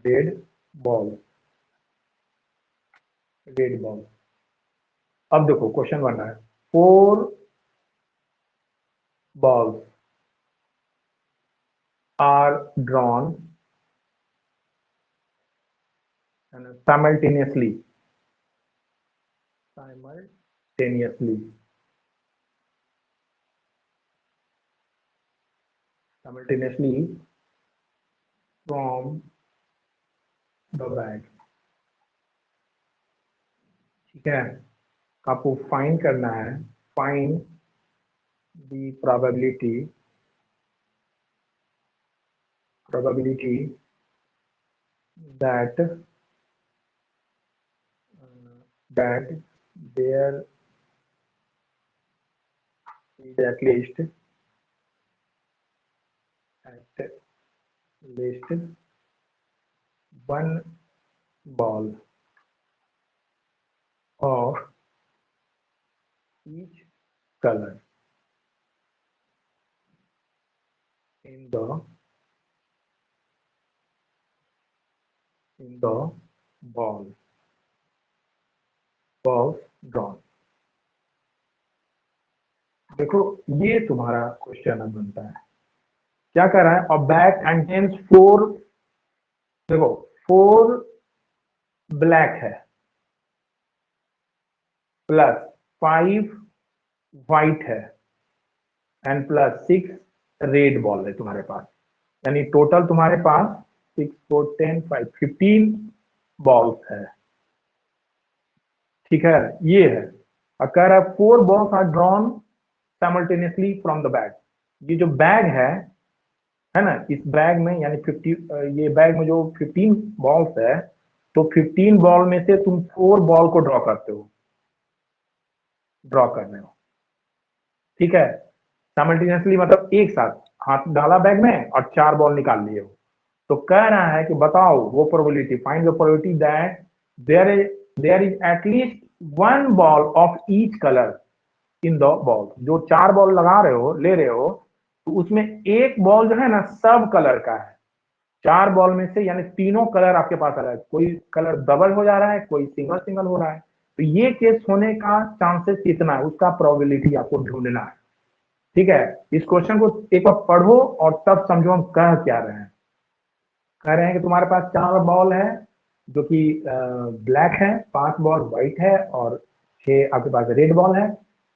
रेड बॉल। अब देखो क्वेश्चन बन रहा है 4 balls are drawn and simultaneously from the bag। ठीक है, आपको फाइंड करना है, find the probability that there is at least one ball of each color in the ball drawn। देखो ये तुम्हारा क्वेश्चन अब बनता है, क्या कर रहा है, और बैग कंटेन्स 4, देखो 4 ब्लैक है प्लस 5 व्हाइट है एंड प्लस 6 रेड बॉल है तुम्हारे पास, यानी टोटल तुम्हारे पास 6 4 10 5 15 बॉल्स है। ठीक है, ये है, और कह रहा है 4 balls are drawn simultaneously from the bag. ये जो बैग है ना, इस बैग में यानी 50, ये बैग में जो 15 बॉल्स है, तो 15 बॉल में से तुम 4 बॉल को ड्रॉ कर रहे हो। ठीक है, साइमल्टेनियसली मतलब एक साथ हाथ डाला बैग में और 4 बॉल निकाल लिए हो। तो कह रहा है कि बताओ वो probability, find the probability that there is at least 1 ball of each colour in the ball. जो 4 बॉल ले रहे हो, तो उसमें एक बॉल जो है ना सब कलर का है। 4 बॉल में से यानी तीनों कलर आपके पास आ रहा है, कोई कलर डबल हो जा रहा है, कोई सिंगल हो रहा है। तो ये केस होने का चांसेस कितना है, उसका प्रोबेबिलिटी आपको ढूंढना है। ठीक है, इस क्वेश्चन को एक बार पढ़ो और तब समझो हम कह क्या रहे हैं। कह रहे हैं कि तुम्हारे पास 4 बॉल है जो कि ब्लैक है, 5 बॉल व्हाइट है और 6 आपके पास रेड बॉल है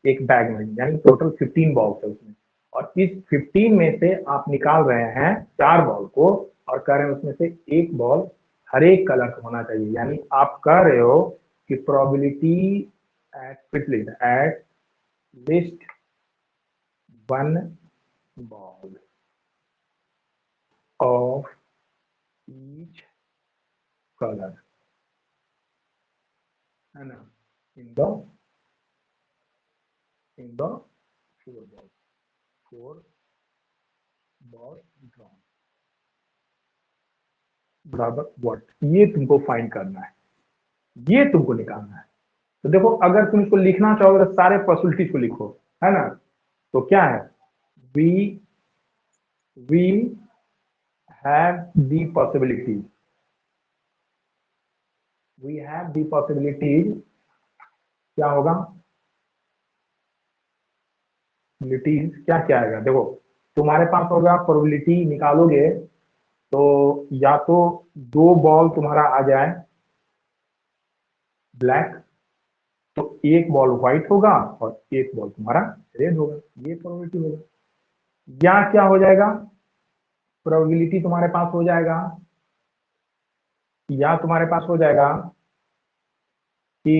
एक बैग में, यानी टोटल 15 बॉल्स है उसमें। और इस 15 में से आप निकाल रहे हैं 4 बॉल को और कह रहे हैं उसमें से एक बॉल हर एक कलर का होना चाहिए, यानी आप कह रहे हो कि probability at least 1 ball of each colour है ना इन द 4 बॉल ड्रॉन बराबर व्हाट, ये तुमको फाइंड करना है, ये तुमको निकालना है। तो देखो अगर तुम इसको लिखना चाहोगे तो सारे पॉसिबिलिटीज को लिखो, है ना। तो क्या है, वी हैव दी पॉसिबिलिटीज, क्या होगा, प्रोबेबिलिटीज क्या आएगा, देखो तुम्हारे पास होगा प्रोबेबिलिटी निकालोगे तो या तो 2 बॉल तुम्हारा आ जाए ब्लैक, तो एक बॉल व्हाइट होगा और एक बॉल तुम्हारा रेड होगा, ये प्रोबेबिलिटी होगा। या क्या हो जाएगा, प्रोबेबिलिटी तुम्हारे पास हो जाएगा, या तुम्हारे पास हो जाएगा कि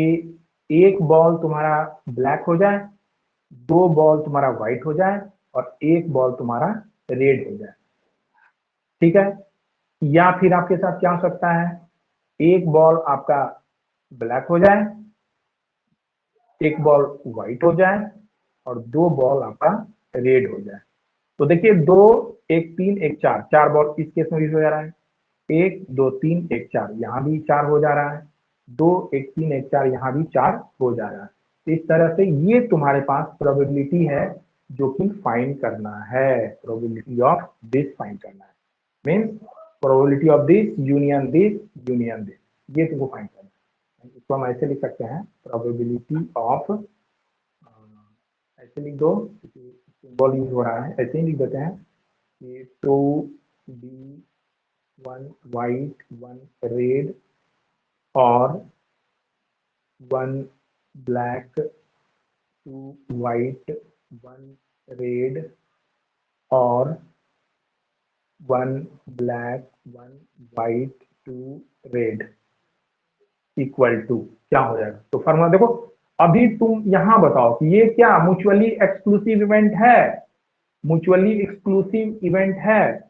एक बॉल तुम्हारा ब्लैक हो जाए, 2 बॉल तुम्हारा व्हाइट हो जाए और एक बॉल तुम्हारा रेड हो जाए। ठीक है, या फिर आपके साथ क्या हो सकता है, एक बॉल आपका ब्लैक हो जाए, एक बॉल व्हाइट हो जाए और 2 बॉल आपका रेड हो जाए। तो देखिए 2 1 3 1 4 बॉल इस केस में भी हो जा रहा है। 1 2 3 1 4 यहाँ भी 4 हो जा रहा है, 2 1 3 1 4 यहाँ भी 4 हो जा रहा है। तो इस तरह से ये तुम्हारे पास प्रोबेबिलिटी है जो कि फाइंड करना है, प्रोबेबिलिटी ऑफ दिस फाइंड करना है, means probability of this union this union this, ये तुमको फाइंड करना है। इसको हम ऐसे लिख सकते हैं, प्रोबेबिलिटी ऑफ, ऐसे लिख दो, सिंबल यूज हो रहा है, ऐसे ही लिख देते हैं कि 2B 1 white 1 red और 1 black 2 white 1 red और 1 black 1 white 2 red equal to क्या हो जाएगा। तो फॉर्मूला देखो, अभी तुम यहां बताओ कि ये क्या म्यूचुअली एक्सक्लूसिव इवेंट है, म्यूचुअली एक्सक्लूसिव इवेंट है,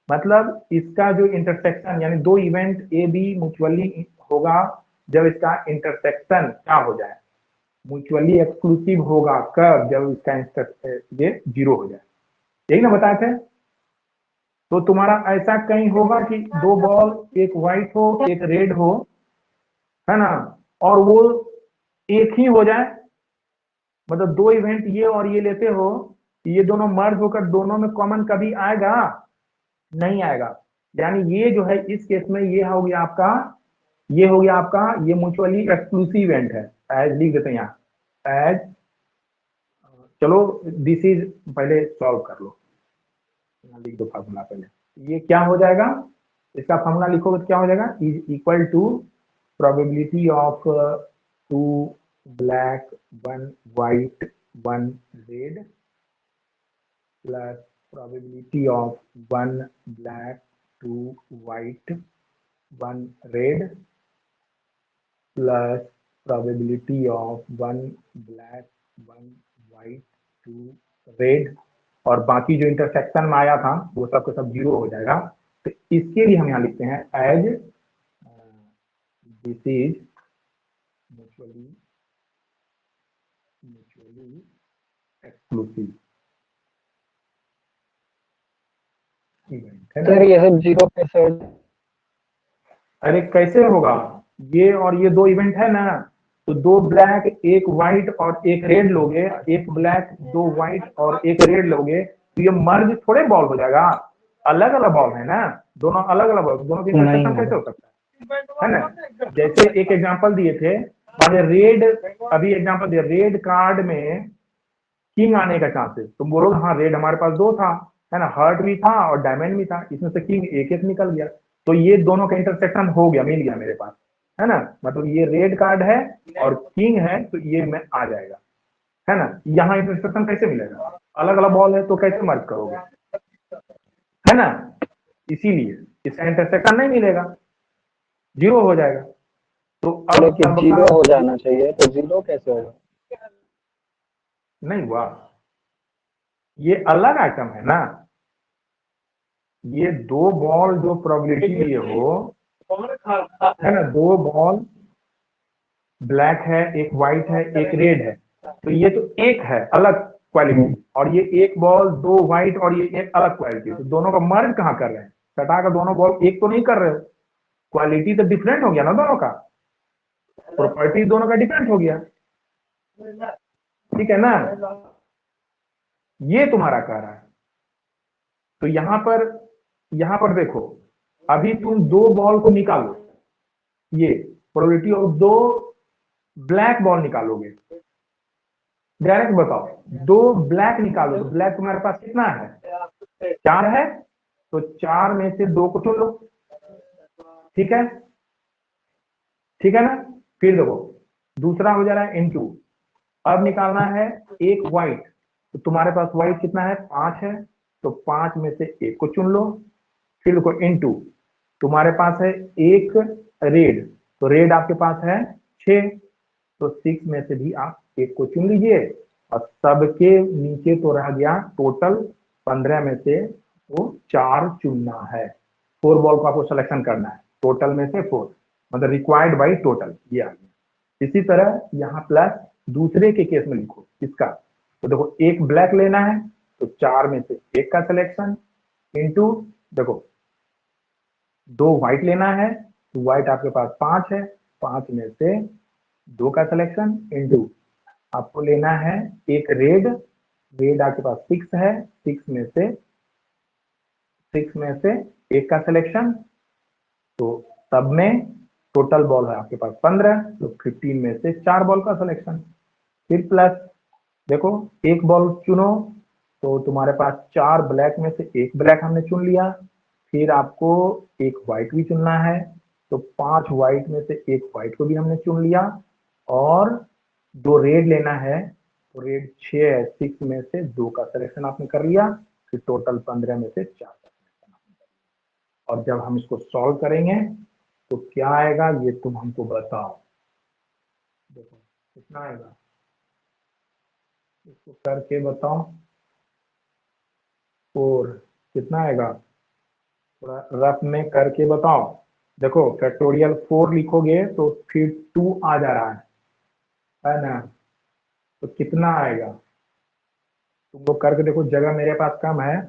मतलब इसका जो इंटरसेक्शन यानी दो इवेंट ए बी म्यूचुअली होगा जब इसका इंटरसेक्शन क्या हो जाए, म्यूचुअली एक्सक्लूसिव होगा कब, जब इसका ये 0 हो जाए, यही ना बताए थे। तो तुम्हारा ऐसा कहीं होगा कि दो बॉल, एक व्हाइट हो एक रेड हो, है ना, और वो एक ही हो जाए, मतलब दो इवेंट ये और ये लेते हो, ये दोनों मर्ज होकर दोनों में कॉमन कभी आएगा, नहीं आएगा। यानी ये जो है इस केस में ये हो गया आपका, ये हो गया आपका, ये म्यूचुअली एक्सक्लूसिव इवेंट है, एज लिख देते हैं यहाँ एज, चलो दिस इज पहले सॉल्व कर लो, यहाँ लिख दो फार्मूला पहले, ये क्या हो जाएगा, इसका फार्मूला लिखोगे तो क्या हो जाएगा, is equal to probability of 2 black 1 white 1 red plus probability of 1 black 2 white 1 red plus probability of 1 black 1 white 2 red, और बाकी जो इंटरसेक्शन में आया था वो सब का सब 0 हो जाएगा। तो इसके लिए हम यहाँ लिखते हैं as this is mutually exclusive event है ना। सर ये सब 0 कैसे हो जाए? अरे कैसे होगा, ये और ये दो इवेंट है ना, तो दो ब्लैक एक व्हाइट और एक रेड लोगे, एक ब्लैक दो व्हाइट और एक रेड लोगे, तो ये मर्ज थोड़े बॉल हो जाएगा, अलग अलग बॉल है ना, दोनों अलग अलग बॉल, दोनों की इंटरसेक्शन कैसे हो सकता है ना। जैसे एक एग्जांपल दिए थे, रेड, अभी एग्जांपल दिया, रेड कार्ड में किंग आने का चांसेस, तुम बोलो हाँ रेड हमारे पास दो था, है ना, हर्ट भी था और डायमंड भी था, इसमें से किंग एक एक निकल गया, तो ये दोनों का इंटरसेक्शन हो गया, मिल गया मेरे पास, है ना, मतलब ये रेड कार्ड है और किंग है, तो ये में आ जाएगा, है ना। यहाँ इंटरसेक्शन कैसे मिलेगा, अलग अलग बॉल है तो कैसे मर्ज करोगे, है ना, इसीलिए इसका इंटरसेक्शन नहीं मिलेगा, 0 हो जाएगा। तो अब लेकिन 0 हो जाना चाहिए, तो 0 कैसे होगा? नहीं हुआ, ये अलग आइटम है ना, ये दो बॉल जो प्रोबेबिलिटी लिए हो, है ना, दो बॉल ब्लैक है एक व्हाइट है एक रेड है, तो ये तो एक है अलग क्वालिटी, और ये एक बॉल दो व्हाइट और ये एक अलग क्वालिटी, तो दोनों का मर्ज कहाँ कर रहे हैं, सटा कर दोनों बॉल एक तो नहीं कर रहे हो, क्वालिटी तो डिफरेंट हो गया ना दोनों का, प्रॉपर्टी दोनों का डिफरेंट हो गया, ठीक है ना, ये तुम्हारा कह रहा है। तो यहां पर देखो, अभी तुम दो बॉल को निकालो, ये प्रोबेबिलिटी ऑफ दो ब्लैक बॉल निकालोगे, डायरेक्ट बताओ, दो ब्लैक निकालो, तो ब्लैक तुम्हारे पास कितना है, 4 है, तो 4 में से 2 को चुन लो, ठीक है, ठीक है ना। फिर देखो दूसरा हो जा रहा है इनटू, अब निकालना है एक व्हाइट, तो तुम्हारे पास व्हाइट कितना है 5 है, तो 5 में से एक को चुन लो, फिर देखो इनटू, तुम्हारे पास है एक रेड, तो रेड आपके पास है 6, तो 6 में से भी आप एक को चुन लीजिए, और सबके नीचे तो रह गया टोटल 15 में से तो 4 चुनना है, 4 बॉल को आपको सिलेक्शन करना है, टोटल में से 4, मतलब रिक्वायर्ड बाई टोटल, ये आ गया। इसी तरह यहाँ प्लस दूसरे के केस में लिखो इसका, तो देखो एक ब्लैक लेना है, तो 4 में से एक का सिलेक्शन, इनटू देखो 2 व्हाइट लेना है, तो व्हाइट आपके पास 5 है, 5 में से 2 का सिलेक्शन इनटू आपको लेना है एक रेड, रेड आपके पास 6 है, 6 में से 1 का सिलेक्शन, तो सब में टोटल बॉल है आपके पास 15, तो 15 में से 4 बॉल का सिलेक्शन। फिर प्लस देखो एक बॉल चुनो, तो तुम्हारे पास 4 ब्लैक में से 1 ब्लैक हमने चुन लिया, फिर आपको एक व्हाइट भी चुनना है, तो 5 व्हाइट में से 1 व्हाइट को भी हमने चुन लिया, और 2 रेड लेना है, तो रेड 6 है, 6 में से 2 का सिलेक्शन आपने कर लिया, फिर टोटल 15 में से 4 का सिलेक्शन आपने कर लिया। और जब हम इसको सॉल्व करेंगे तो क्या आएगा ये तुम हमको बताओ। देखो कितना आएगा, इसको करके बताओ। 4 कितना आएगा, थोड़ा रफ में करके बताओ। देखो फैक्टोरियल 4 लिखोगे तो फिर 2 आ जा रहा है ना, तो कितना आएगा तुम लोग करके देखो, जगह मेरे पास कम है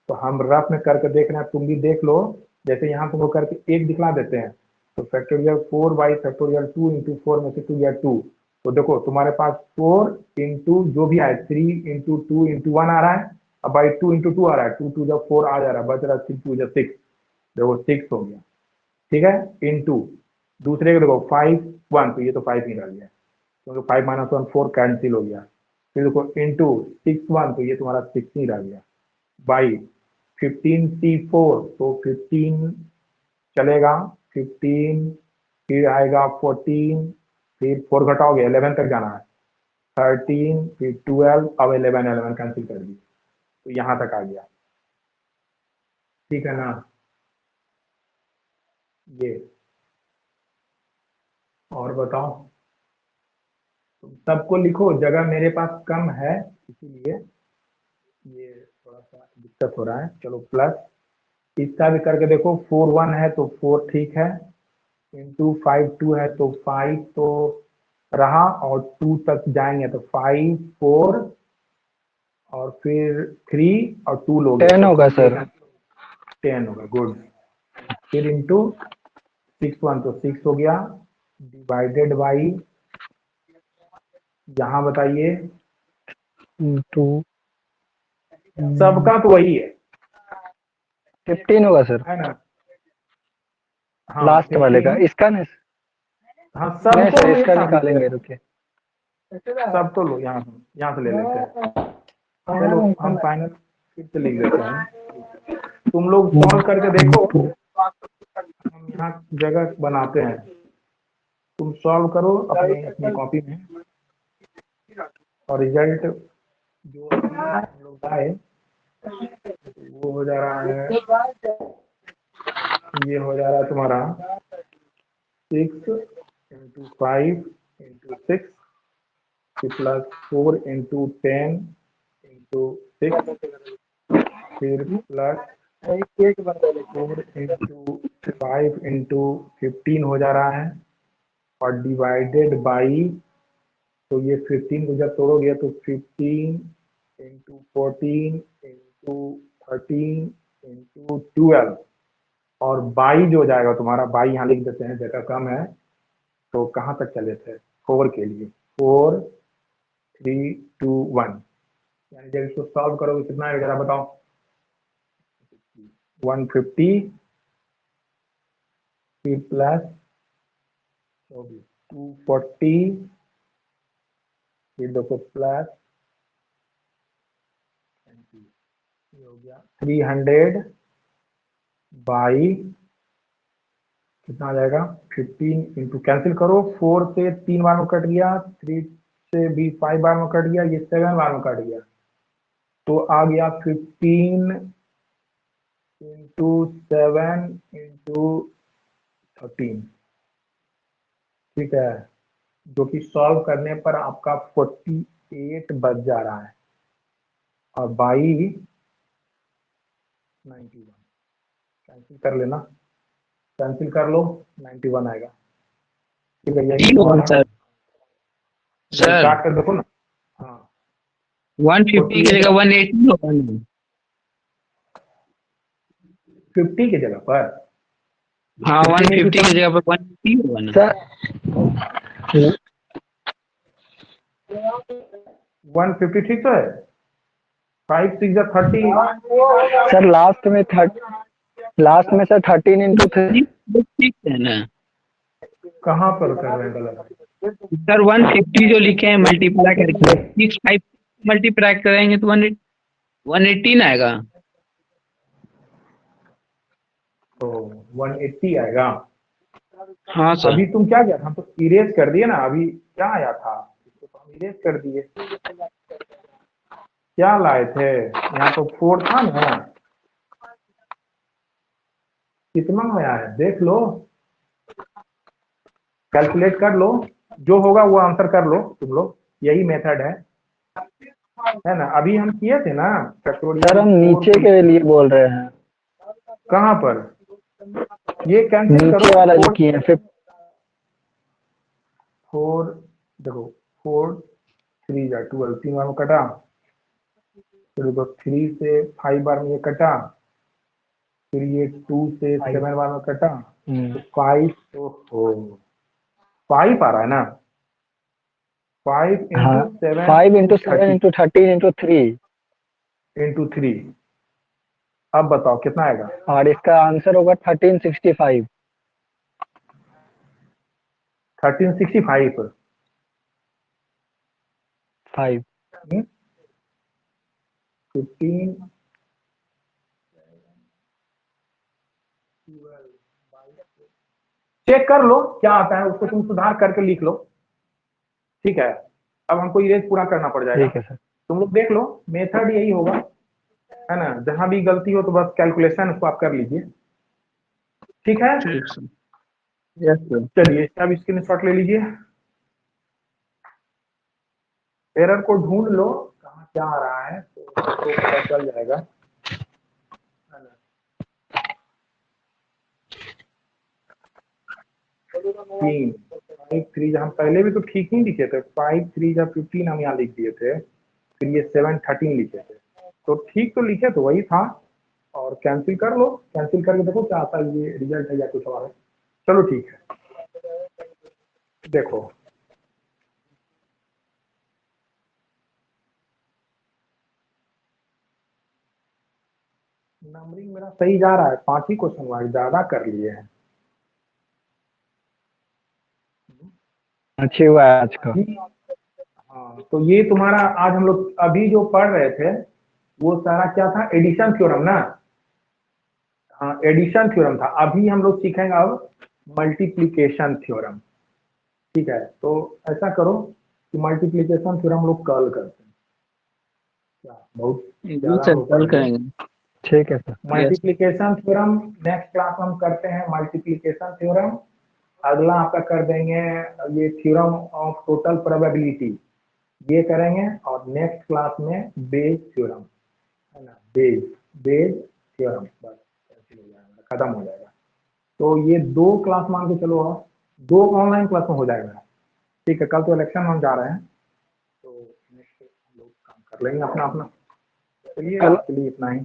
तो हम रफ में करके देख रहे हैं, तुम भी देख लो। जैसे यहाँ तुम लोग करके 1 दिखला देते हैं, तो फैक्टोरियल 4 बाई फैक्टोरियल 2 इंटू 4 में से 2 या 2, तो देखो तुम्हारे पास 4 इंटू जो भी आए 3 इंटू 2 इंटू 1 आ रहा है, अब बाई 2 इंटू 2 आ रहा है, 2 टू जब 4 आ जा रहा है, बच रहा है 6 टू जब 6, देखो 6 हो गया, ठीक है। इंटू दूसरे को देखो 5 1, तो ये तो 5 ही रह गया, क्योंकि 5 माइनस 1 4 कैंसिल हो गया। फिर देखो इंटू 6 1, तो ये तुम्हारा 6 ही रह गया, बाई 15 C4, तो 15 चलेगा, 15 फिर आएगा 14, फिर 4 घटाओगे 11 तक जाना है, 13 फिर 12, अब 11 कैंसिल कर दी, तो यहाँ तक आ गया, ठीक है ना। ये और बताओ, तुम सबको लिखो, जगह मेरे पास कम है इसीलिए ये थोड़ा सा दिक्कत हो रहा है। चलो प्लस इसका भी करके देखो, 4 1 है तो 4 ठीक है, इंटू 5 2 है तो 5 तो रहा, और 2 तक जाएंगे तो 5 4 और फिर 3 और 2 लोगे 10 तो होगा सर। 10 होगा, गुड। फिर इंटू 6 1, तो 6 हो गया, डिवाइडेड बाई यहाँ बताइए, 2 सबका तो वही है 15 होगा सर, ना। हाँ लास्ट वाले का 15, इसका नहीं। हाँ नहीं सबको सर, हम एक इसका साथ लिख निकालेंगे, रहे रुकिए। हैं, सब तो लो, यहाँ से ले लेते हैं। चलो हम फाइनल फिर से लिख देते हैं, तुम लोग सॉल्व करके देखो, हम यहाँ जगह बनाते हैं, तुम सॉल्व करो अपने अपनी कॉपी में, और रिजल्ट जो अभी हम लोग आए वो हो जा रहा है, ये हो जा रहा है तुम्हारा 6 into 5 into 6 plus 4 into 10 into 6, फिर प्लस 4 इंटू 5 इंटू 15 हो जा रहा है, और डिवाइडेड बाई, तो ये 15 को जब तोड़ोगे तो 15 इंटू 14 इंटू 13 इंटू 12, और बाई जो हो जाएगा तुम्हारा, बाई यहाँ लिख देते हैं जगह कम है, तो कहाँ तक चले थे 4 के लिए, 4 3 2 1, यानी जब इसको सॉल्व करोगे कितना आएगा जरा बताओ, 150, फिर प्लस 240, फिर देखो प्लस ये हो गया 300 बाई कितना आ जाएगा, 15 इंटू कैंसिल करो, 4 से 3 बार में कट गया, 3 से भी 5 बार में कट गया, ये 7 बार में कट गया, तो आ गया 15 इंटू 7 इंटू 13, ठीक है, जो कि सॉल्व करने पर आपका 48 बच जा रहा है, और बाई 91 कैंसिल कर लेना, कैंसिल कर लो, 91 आएगा, ठीक है, यही सवाल है, सर सर काट कर देखो ना। हाँ 150 की जगह 180 होगा। 50 की जगह पर हाँ 50 में 150 की कितना जगह पर 180 होगा ना। सर? 150 ठीक तो है। 5 6 जा 30। सर लास्ट में सर 13 × 3। ठीक है ना कहाँ पर कर रहे हैं गलत? सर, 150 जो लिखे हैं मल्टीप्लाई करके 65 मल्टीप्लाई करेंगे तो 118 आएगा। तो 180 आएगा। हाँ सर। अभी तुम क्या किया था? हम तो इरेज कर दिए ना। अभी क्या आया था इसको तो हम इरेज कर दिए। क्या लाए थे? यहाँ तो 4 था ना। कितना आया है देख लो, कैलकुलेट कर लो, जो होगा वो आंसर कर लो तुम लोग। यही मेथड है ना। अभी हम किए थे ना सर फैक्टोरियल हम 4 नीचे को। के लिए बोल रहे हैं, कहाँ पर? ये कैंसिल करो। नीचे वाला जो 4 किए हैं 50। 4 देखो, 4 3 जा 12, 3 बार में कटा। फिर देखो 3 से 5 बार में ये कटा। फिर ये 2 से 7 बार में कटा। तो 5 तो 5 आ रहा है ना। 5 हाँ, इंटू 7 5 इंटू × 7 × 13 × 3। 3। अब बताओ कितना आएगा? और इसका आंसर होगा 1365। 1365। 5। 15 चेक कर लो क्या आता है, उसको तुम सुधार करके लिख लो। ठीक है। अब हमको इरेज पूरा करना पड़ जाएगा। ठीक है सर। तुम लोग देख लो, मेथड यही होगा, है ना। जहां भी गलती हो तो बस कैलकुलेशन उसको आप कर लीजिए। ठीक है। ठीक सर। Yes sir. चलिए अब स्क्रीनशॉट ले लीजिए। एरर को ढूंढ लो कहाँ क्या आ रहा है, तो आपको पता चल जाएगा, है ना। 3 5 3 हम पहले भी तो ठीक ही लिखे थे। 5 3 जा 15 हम यहाँ लिख दिए थे। फिर ये 7 13 लिखे थे, तो ठीक तो लिखे तो वही था। और कैंसिल कर लो, कैंसिल करके देखो क्या आता है, ये रिजल्ट है या कुछ और है। चलो ठीक है। देखो नंबरिंग मेरा सही जा रहा है। 5 ही क्वेश्चन हुआ है, ज्यादा कर लिए हैं। अच्छी हुआ है आज का। अभी हाँ, तो ये तुम्हारा आज हम लोग अभी जो पढ़ रहे थे वो सारा क्या था? एडिशन थ्योरम ना। हाँ, एडिशन थ्योरम था। अभी हम लोग सीखेंगे अब मल्टीप्लिकेशन थ्योरम। ठीक है, तो ऐसा करो कि मल्टीप्लिकेशन थ्योरम हम लोग कल करते हैं। क्या बहुत जी ज्यादा हम सर, लोग कल पढ़ लिए। ठीक करेंगे। है sir. Yes. Multiplication theorem next class में हम करते हैं। मल्टीप्लिकेशन थ्योरम अगला आपका कर देंगे ये थ्योरम ऑफ टोटल प्रोबेबिलिटी, ये करेंगे। और नेक्स्ट क्लास में बेज थ्योरम, है ना। बेज थ्योरम बस ऐसे हो जाएगा, खत्म हो जाएगा। तो ये 2 क्लास मान के चलो, और 2 ऑनलाइन क्लास में हो जाएगा। ठीक है, कल तो इलेक्शन में हम जा रहे हैं, तो नेक्स्ट हम लोग काम कर लेंगे अपना अपना। चलिए कल आज के लिए इतना ही।